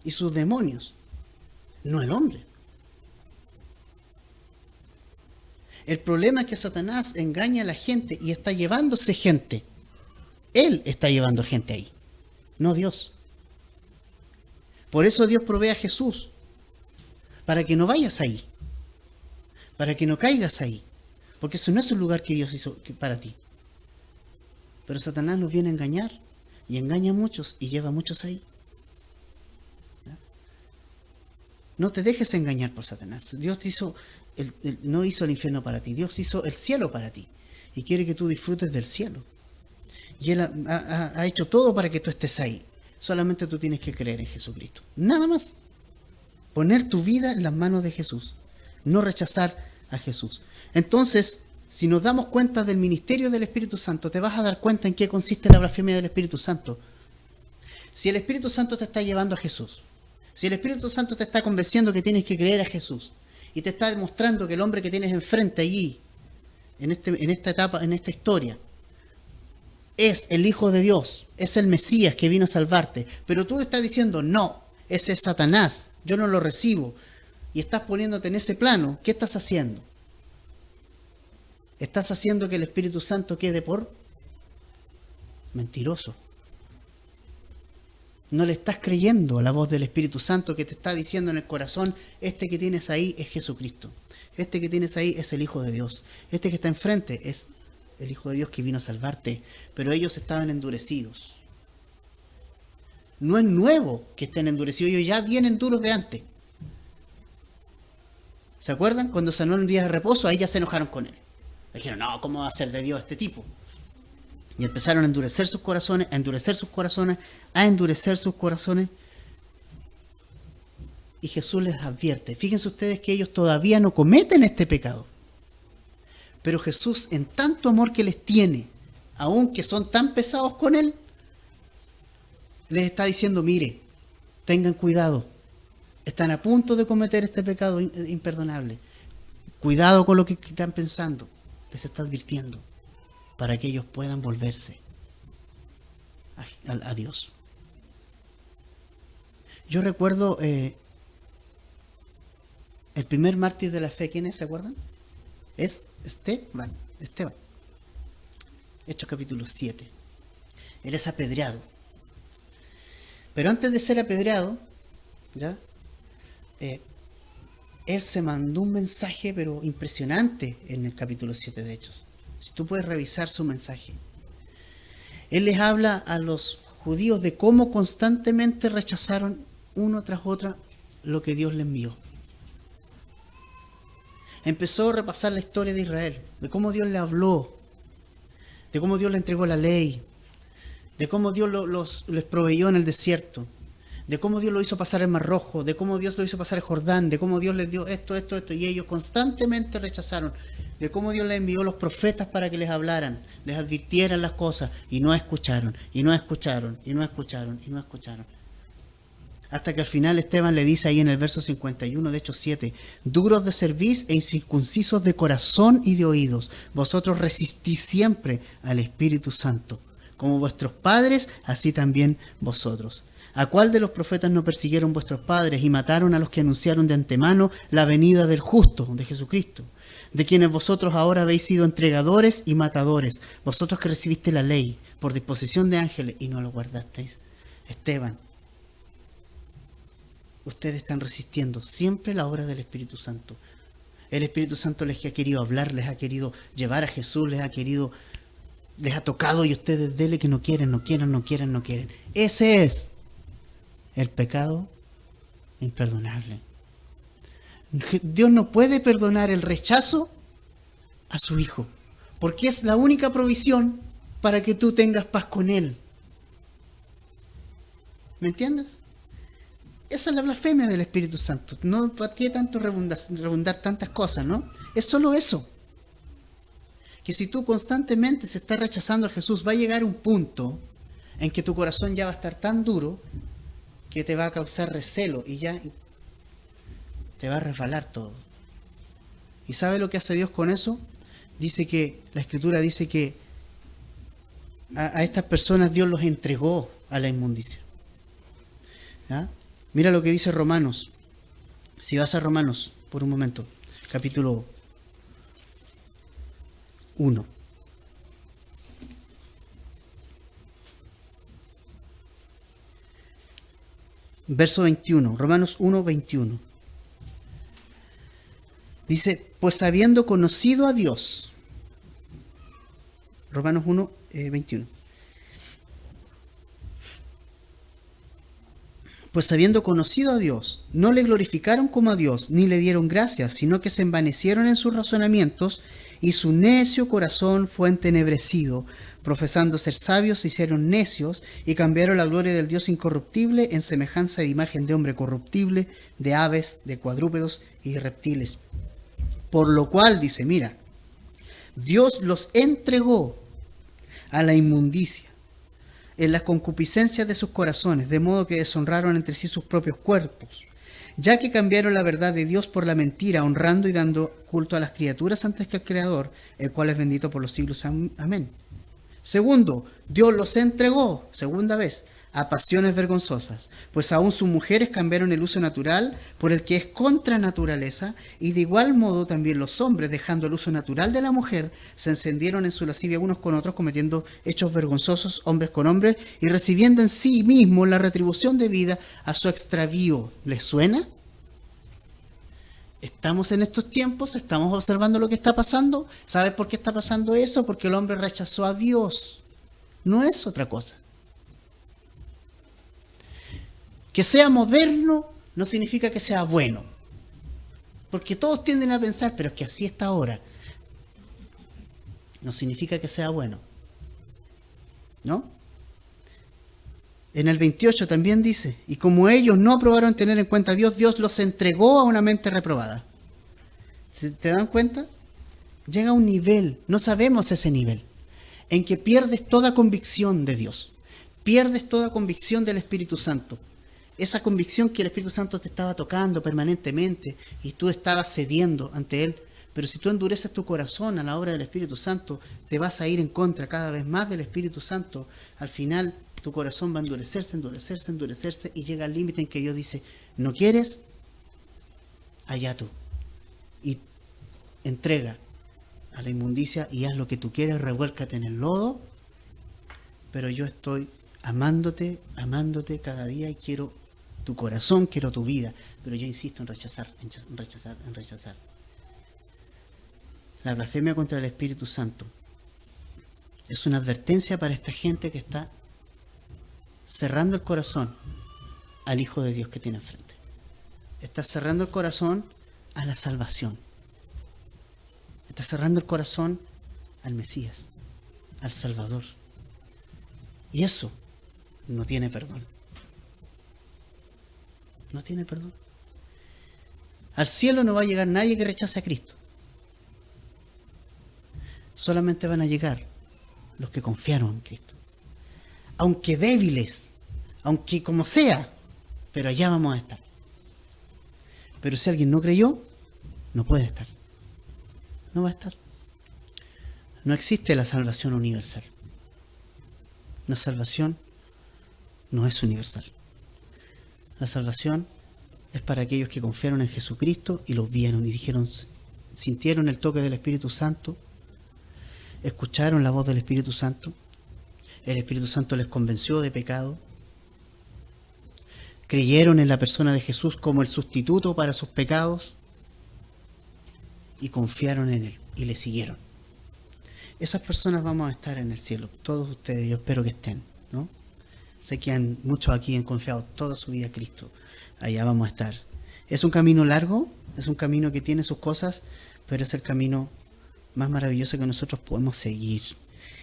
y sus demonios, no el hombre. El problema es que Satanás engaña a la gente y está llevándose gente. Él está llevando gente ahí, no Dios. Por eso Dios provee a Jesús, para que no vayas ahí, para que no caigas ahí, porque eso no es un lugar que Dios hizo para ti. Pero Satanás nos viene a engañar, y engaña a muchos, y lleva a muchos ahí. No te dejes engañar por Satanás. Dios te no hizo el infierno para ti, Dios hizo el cielo para ti, y quiere que tú disfrutes del cielo. Y Él ha hecho todo para que tú estés ahí. Solamente tú tienes que creer en Jesucristo. Nada más. Poner tu vida en las manos de Jesús. no rechazar a Jesús. Entonces, si nos damos cuenta del ministerio del Espíritu Santo, te vas a dar cuenta en qué consiste la blasfemia del Espíritu Santo. Si el Espíritu Santo te está llevando a Jesús, si el Espíritu Santo te está convenciendo que tienes que creer a Jesús, y te está demostrando que el hombre que tienes enfrente allí, en esta etapa, en esta historia, es el Hijo de Dios, es el Mesías que vino a salvarte, pero tú estás diciendo, no, ese es Satanás, yo no lo recibo, y estás poniéndote en ese plano, ¿qué estás haciendo? Estás haciendo que el Espíritu Santo quede por mentiroso. No le estás creyendo a la voz del Espíritu Santo que te está diciendo en el corazón, este que tienes ahí es Jesucristo, este que tienes ahí es el Hijo de Dios, este que está enfrente es el Hijo de Dios que vino a salvarte, pero ellos estaban endurecidos. No es nuevo que estén endurecidos, ellos ya vienen duros de antes. ¿Se acuerdan? Cuando sanó en un día de reposo, ahí ya se enojaron con él. Dijeron, no, ¿cómo va a ser de Dios este tipo? Y empezaron a endurecer sus corazones, a endurecer sus corazones, a endurecer sus corazones. Y Jesús les advierte. Fíjense ustedes que ellos todavía no cometen este pecado. Pero Jesús, en tanto amor que les tiene, aunque son tan pesados con Él, les está diciendo, mire, tengan cuidado. Están a punto de cometer este pecado imperdonable. Cuidado con lo que están pensando. Les está advirtiendo para que ellos puedan volverse a Dios. Yo recuerdo el primer mártir de la fe, ¿quién es? ¿Se acuerdan? Es Esteban. Hechos capítulo 7. Él es apedreado. Pero antes de ser apedreado, ¿ya? Él se mandó un mensaje, pero impresionante, en el capítulo 7 de Hechos. Si tú puedes revisar su mensaje. Él les habla a los judíos de cómo constantemente rechazaron uno tras otra lo que Dios les envió. Empezó a repasar la historia de Israel, de cómo Dios le habló, de cómo Dios le entregó la ley, de cómo Dios les proveyó en el desierto, de cómo Dios lo hizo pasar el Mar Rojo, de cómo Dios lo hizo pasar el Jordán, de cómo Dios les dio esto, y ellos constantemente rechazaron, de cómo Dios les envió los profetas para que les hablaran, les advirtieran las cosas, y no escucharon, y no escucharon, y no escucharon, y no escucharon. Hasta que al final Esteban le dice ahí en el verso 51 de Hechos 7, duros de cerviz e incircuncisos de corazón y de oídos, vosotros resistís siempre al Espíritu Santo, como vuestros padres, así también vosotros. ¿A cuál de los profetas no persiguieron vuestros padres y mataron a los que anunciaron de antemano la venida del justo, de Jesucristo? De quienes vosotros ahora habéis sido entregadores y matadores, vosotros que recibiste la ley por disposición de ángeles y no lo guardasteis. Esteban, ustedes están resistiendo siempre la obra del Espíritu Santo. El Espíritu Santo les ha querido hablar, les ha querido llevar a Jesús, les ha tocado y ustedes dele que no quieren. Ese es el pecado imperdonable. Dios no puede perdonar el rechazo a su Hijo, porque es la única provisión para que tú tengas paz con Él. ¿Me entiendes? Esa es la blasfemia del Espíritu Santo. No, ¿para qué tanto redundar tantas cosas, no? Es solo eso. Que si tú constantemente se estás rechazando a Jesús, va a llegar un punto en que tu corazón ya va a estar tan duro que te va a causar recelo y ya te va a resbalar todo. ¿Y sabe lo que hace Dios con eso? Dice que, la Escritura dice que a estas personas Dios los entregó a la inmundicia. ¿Ya? Mira lo que dice Romanos. Si vas a Romanos, por un momento, capítulo 1. Verso 21, Romanos 1, 21. Dice, pues habiendo conocido a Dios, Romanos 1, 21. Pues habiendo conocido a Dios, no le glorificaron como a Dios, ni le dieron gracias, sino que se envanecieron en sus razonamientos, y su necio corazón fue entenebrecido. Profesando ser sabios, se hicieron necios, y cambiaron la gloria del Dios incorruptible en semejanza de imagen de hombre corruptible, de aves, de cuadrúpedos y de reptiles. Por lo cual, dice, mira, Dios los entregó a la inmundicia en las concupiscencias de sus corazones, de modo que deshonraron entre sí sus propios cuerpos, ya que cambiaron la verdad de Dios por la mentira, honrando y dando culto a las criaturas antes que al Creador, el cual es bendito por los siglos. Amén. Segundo, Dios los entregó, segunda vez, a pasiones vergonzosas, pues aún sus mujeres cambiaron el uso natural por el que es contra naturaleza, y de igual modo también los hombres, dejando el uso natural de la mujer, se encendieron en su lascivia unos con otros, cometiendo hechos vergonzosos hombres con hombres, y recibiendo en sí mismos la retribución debida a su extravío. ¿Les suena? Estamos en estos tiempos, estamos observando lo que está pasando. ¿Sabes por qué está pasando eso? Porque el hombre rechazó a Dios. No es otra cosa. Que sea moderno no significa que sea bueno. Porque todos tienden a pensar, pero es que así está ahora. No significa que sea bueno. ¿No? En el 28 también dice, y como ellos no aprobaron tener en cuenta a Dios, Dios los entregó a una mente reprobada. ¿Te dan cuenta? Llega a un nivel, no sabemos ese nivel, en que pierdes toda convicción de Dios. Pierdes toda convicción del Espíritu Santo. Esa convicción que el Espíritu Santo te estaba tocando permanentemente y tú estabas cediendo ante Él. Pero si tú endureces tu corazón a la obra del Espíritu Santo, te vas a ir en contra cada vez más del Espíritu Santo. Al final, tu corazón va a endurecerse y llega al límite en que Dios dice, ¿no quieres? Allá tú. Y entrega a la inmundicia y haz lo que tú quieres, revuélcate en el lodo, pero yo estoy amándote cada día y quiero tu corazón, quiero tu vida, pero yo insisto en rechazar. La blasfemia contra el Espíritu Santo es una advertencia para esta gente que está cerrando el corazón al Hijo de Dios que tiene enfrente. Está cerrando el corazón a la salvación. Está cerrando el corazón al Mesías, al Salvador. Y eso no tiene perdón. No tiene perdón. Al cielo no va a llegar nadie que rechace a Cristo. Solamente van a llegar los que confiaron en Cristo. Aunque débiles, aunque como sea, pero allá vamos a estar. Pero si alguien no creyó, no puede estar. No va a estar. No existe la salvación universal. La salvación no es universal. La salvación es para aquellos que confiaron en Jesucristo y los vieron y dijeron, sintieron el toque del Espíritu Santo, escucharon la voz del Espíritu Santo, el Espíritu Santo les convenció de pecado, creyeron en la persona de Jesús como el sustituto para sus pecados y confiaron en Él y le siguieron. Esas personas vamos a estar en el cielo, todos ustedes, yo espero que estén, ¿no? Sé que muchos aquí han confiado toda su vida a Cristo, allá vamos a estar. Es un camino largo, es un camino que tiene sus cosas, pero es el camino más maravilloso que nosotros podemos seguir.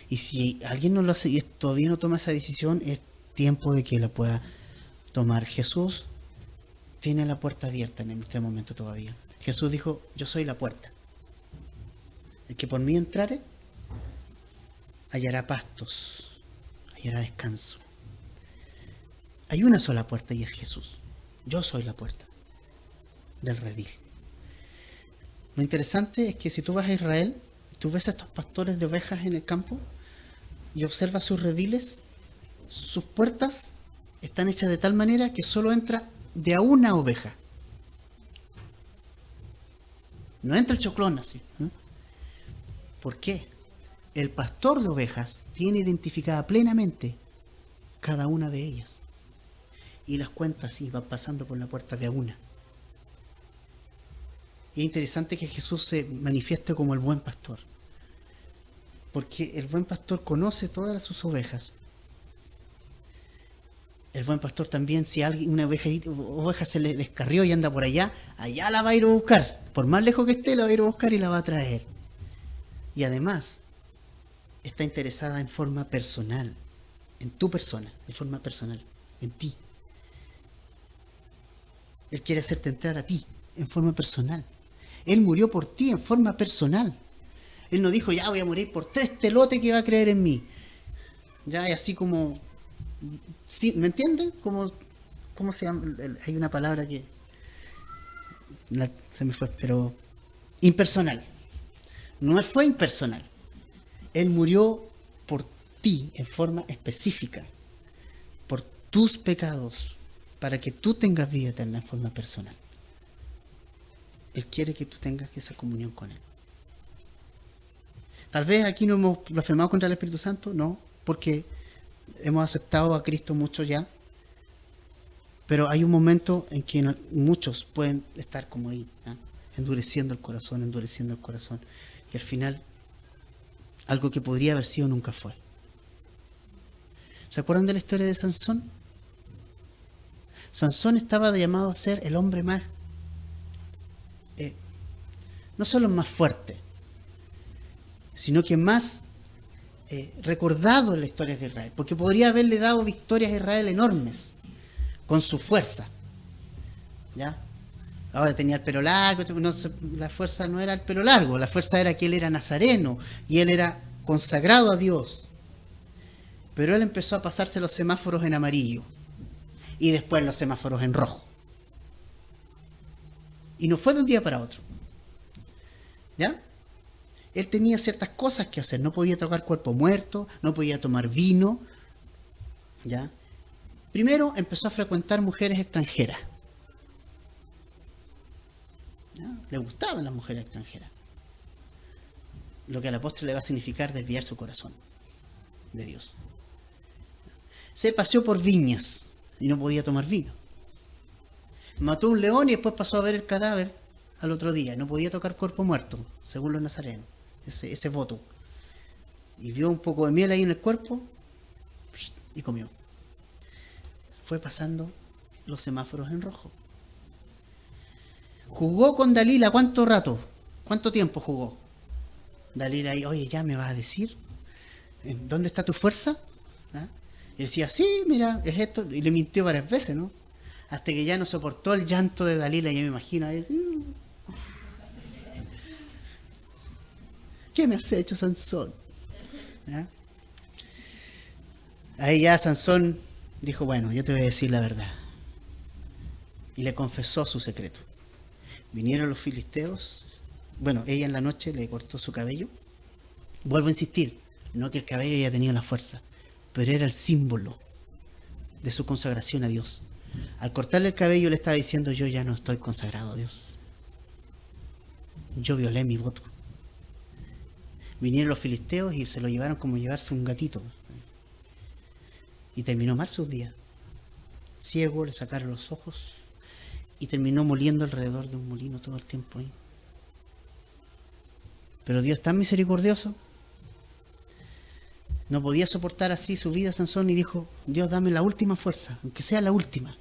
Y si alguien no lo hace y todavía no toma esa decisión, es tiempo de que la pueda tomar. Jesús tiene la puerta abierta en este momento todavía. Jesús dijo, yo soy la puerta. El que por mí entrare, hallará pastos, hallará descanso. Hay una sola puerta y es Jesús. Yo soy la puerta del redil. Lo interesante es que si tú vas a Israel, tú ves a estos pastores de ovejas en el campo y observas sus rediles, sus puertas están hechas de tal manera que solo entra de a una oveja. No entra el choclón así. ¿Por qué? El pastor de ovejas tiene identificada plenamente cada una de ellas. Y las cuenta así, van pasando por la puerta de a una. Y es interesante que Jesús se manifieste como el buen pastor. Porque el buen pastor conoce todas sus ovejas. El buen pastor también, si una oveja se le descarrió y anda por allá, allá la va a ir a buscar. Por más lejos que esté, la va a ir a buscar y la va a traer. Y además, está interesada en forma personal, en tu persona, en forma personal, en ti. Él quiere hacerte entrar a ti, en forma personal. Él murió por ti en forma personal. Él no dijo, ya voy a morir por este lote que va a creer en mí. Ya, y así como... ¿sí? ¿Me entienden? ¿Cómo se llama? Hay una palabra que... se me fue, pero... impersonal. No fue impersonal. Él murió por ti en forma específica. Por tus pecados. Para que tú tengas vida eterna en forma personal. Él quiere que tú tengas esa comunión con Él. Tal vez aquí no hemos blasfemado contra el Espíritu Santo, no, porque hemos aceptado a Cristo mucho ya, pero hay un momento en que muchos pueden estar como ahí, ¿eh? endureciendo el corazón, y al final algo que podría haber sido nunca fue. ¿Se acuerdan de la historia de Sansón? Sansón estaba llamado a ser el hombre más, no solo más fuerte, sino que más recordado en la historia de Israel, porque podría haberle dado victorias a Israel enormes con su fuerza. ¿Ya? Ahora tenía el pelo largo, la fuerza no era el pelo largo, la fuerza era que él era nazareno y él era consagrado a Dios. Pero él empezó a pasarse los semáforos en amarillo y después los semáforos en rojo. Y no fue de un día para otro. ¿Ya? Él tenía ciertas cosas que hacer. No podía tocar cuerpo muerto, no podía tomar vino. ¿Ya? Primero empezó a frecuentar mujeres extranjeras. ¿Ya? Le gustaban las mujeres extranjeras. Lo que al apóstol le va a significar desviar su corazón de Dios. Se paseó por viñas y no podía tomar vino. Mató un león y después pasó a ver el cadáver al otro día. No podía tocar cuerpo muerto, según los nazarenos. Ese voto. Y vio un poco de miel ahí en el cuerpo y comió. Fue pasando los semáforos en rojo. Jugó con Dalila, ¿cuánto rato? ¿Cuánto tiempo jugó? Dalila ahí, oye, ya me vas a decir, ¿dónde está tu fuerza? ¿Ah? Y decía, sí, mira, es esto. Y le mintió varias veces, ¿no? Hasta que ya no soportó el llanto de Dalila, ya me imagino ahí. ¿Qué me has hecho, Sansón? ¿Ah? Ahí ya Sansón dijo, bueno, yo te voy a decir la verdad. Y le confesó su secreto. Vinieron los filisteos. Bueno, ella en la noche le cortó su cabello. Vuelvo a insistir, no que el cabello haya tenido la fuerza, pero era el símbolo de su consagración a Dios. Al cortarle el cabello le estaba diciendo, yo ya no estoy consagrado a Dios. Yo violé mi voto. Vinieron los filisteos y se lo llevaron como llevarse un gatito. Y terminó mal sus días. Ciego, le sacaron los ojos y terminó moliendo alrededor de un molino todo el tiempo ahí. Pero Dios tan misericordioso, no podía soportar así su vida Sansón y dijo, Dios, dame la última fuerza, aunque sea la última.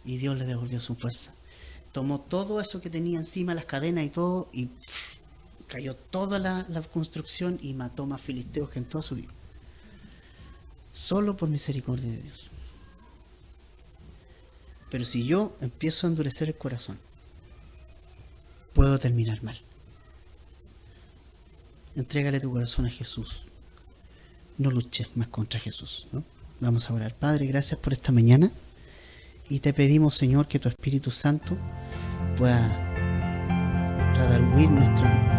Y Dios le devolvió su fuerza. Tomó todo eso que tenía encima, las cadenas y todo, y cayó toda la construcción y mató más filisteos que en toda su vida. Solo por misericordia de Dios. Pero si yo empiezo a endurecer el corazón, puedo terminar mal. Entrégale tu corazón a Jesús. No luches más contra Jesús, ¿no? Vamos a orar. Padre, gracias por esta mañana. Y te pedimos, Señor, que tu Espíritu Santo pueda redarguir nuestra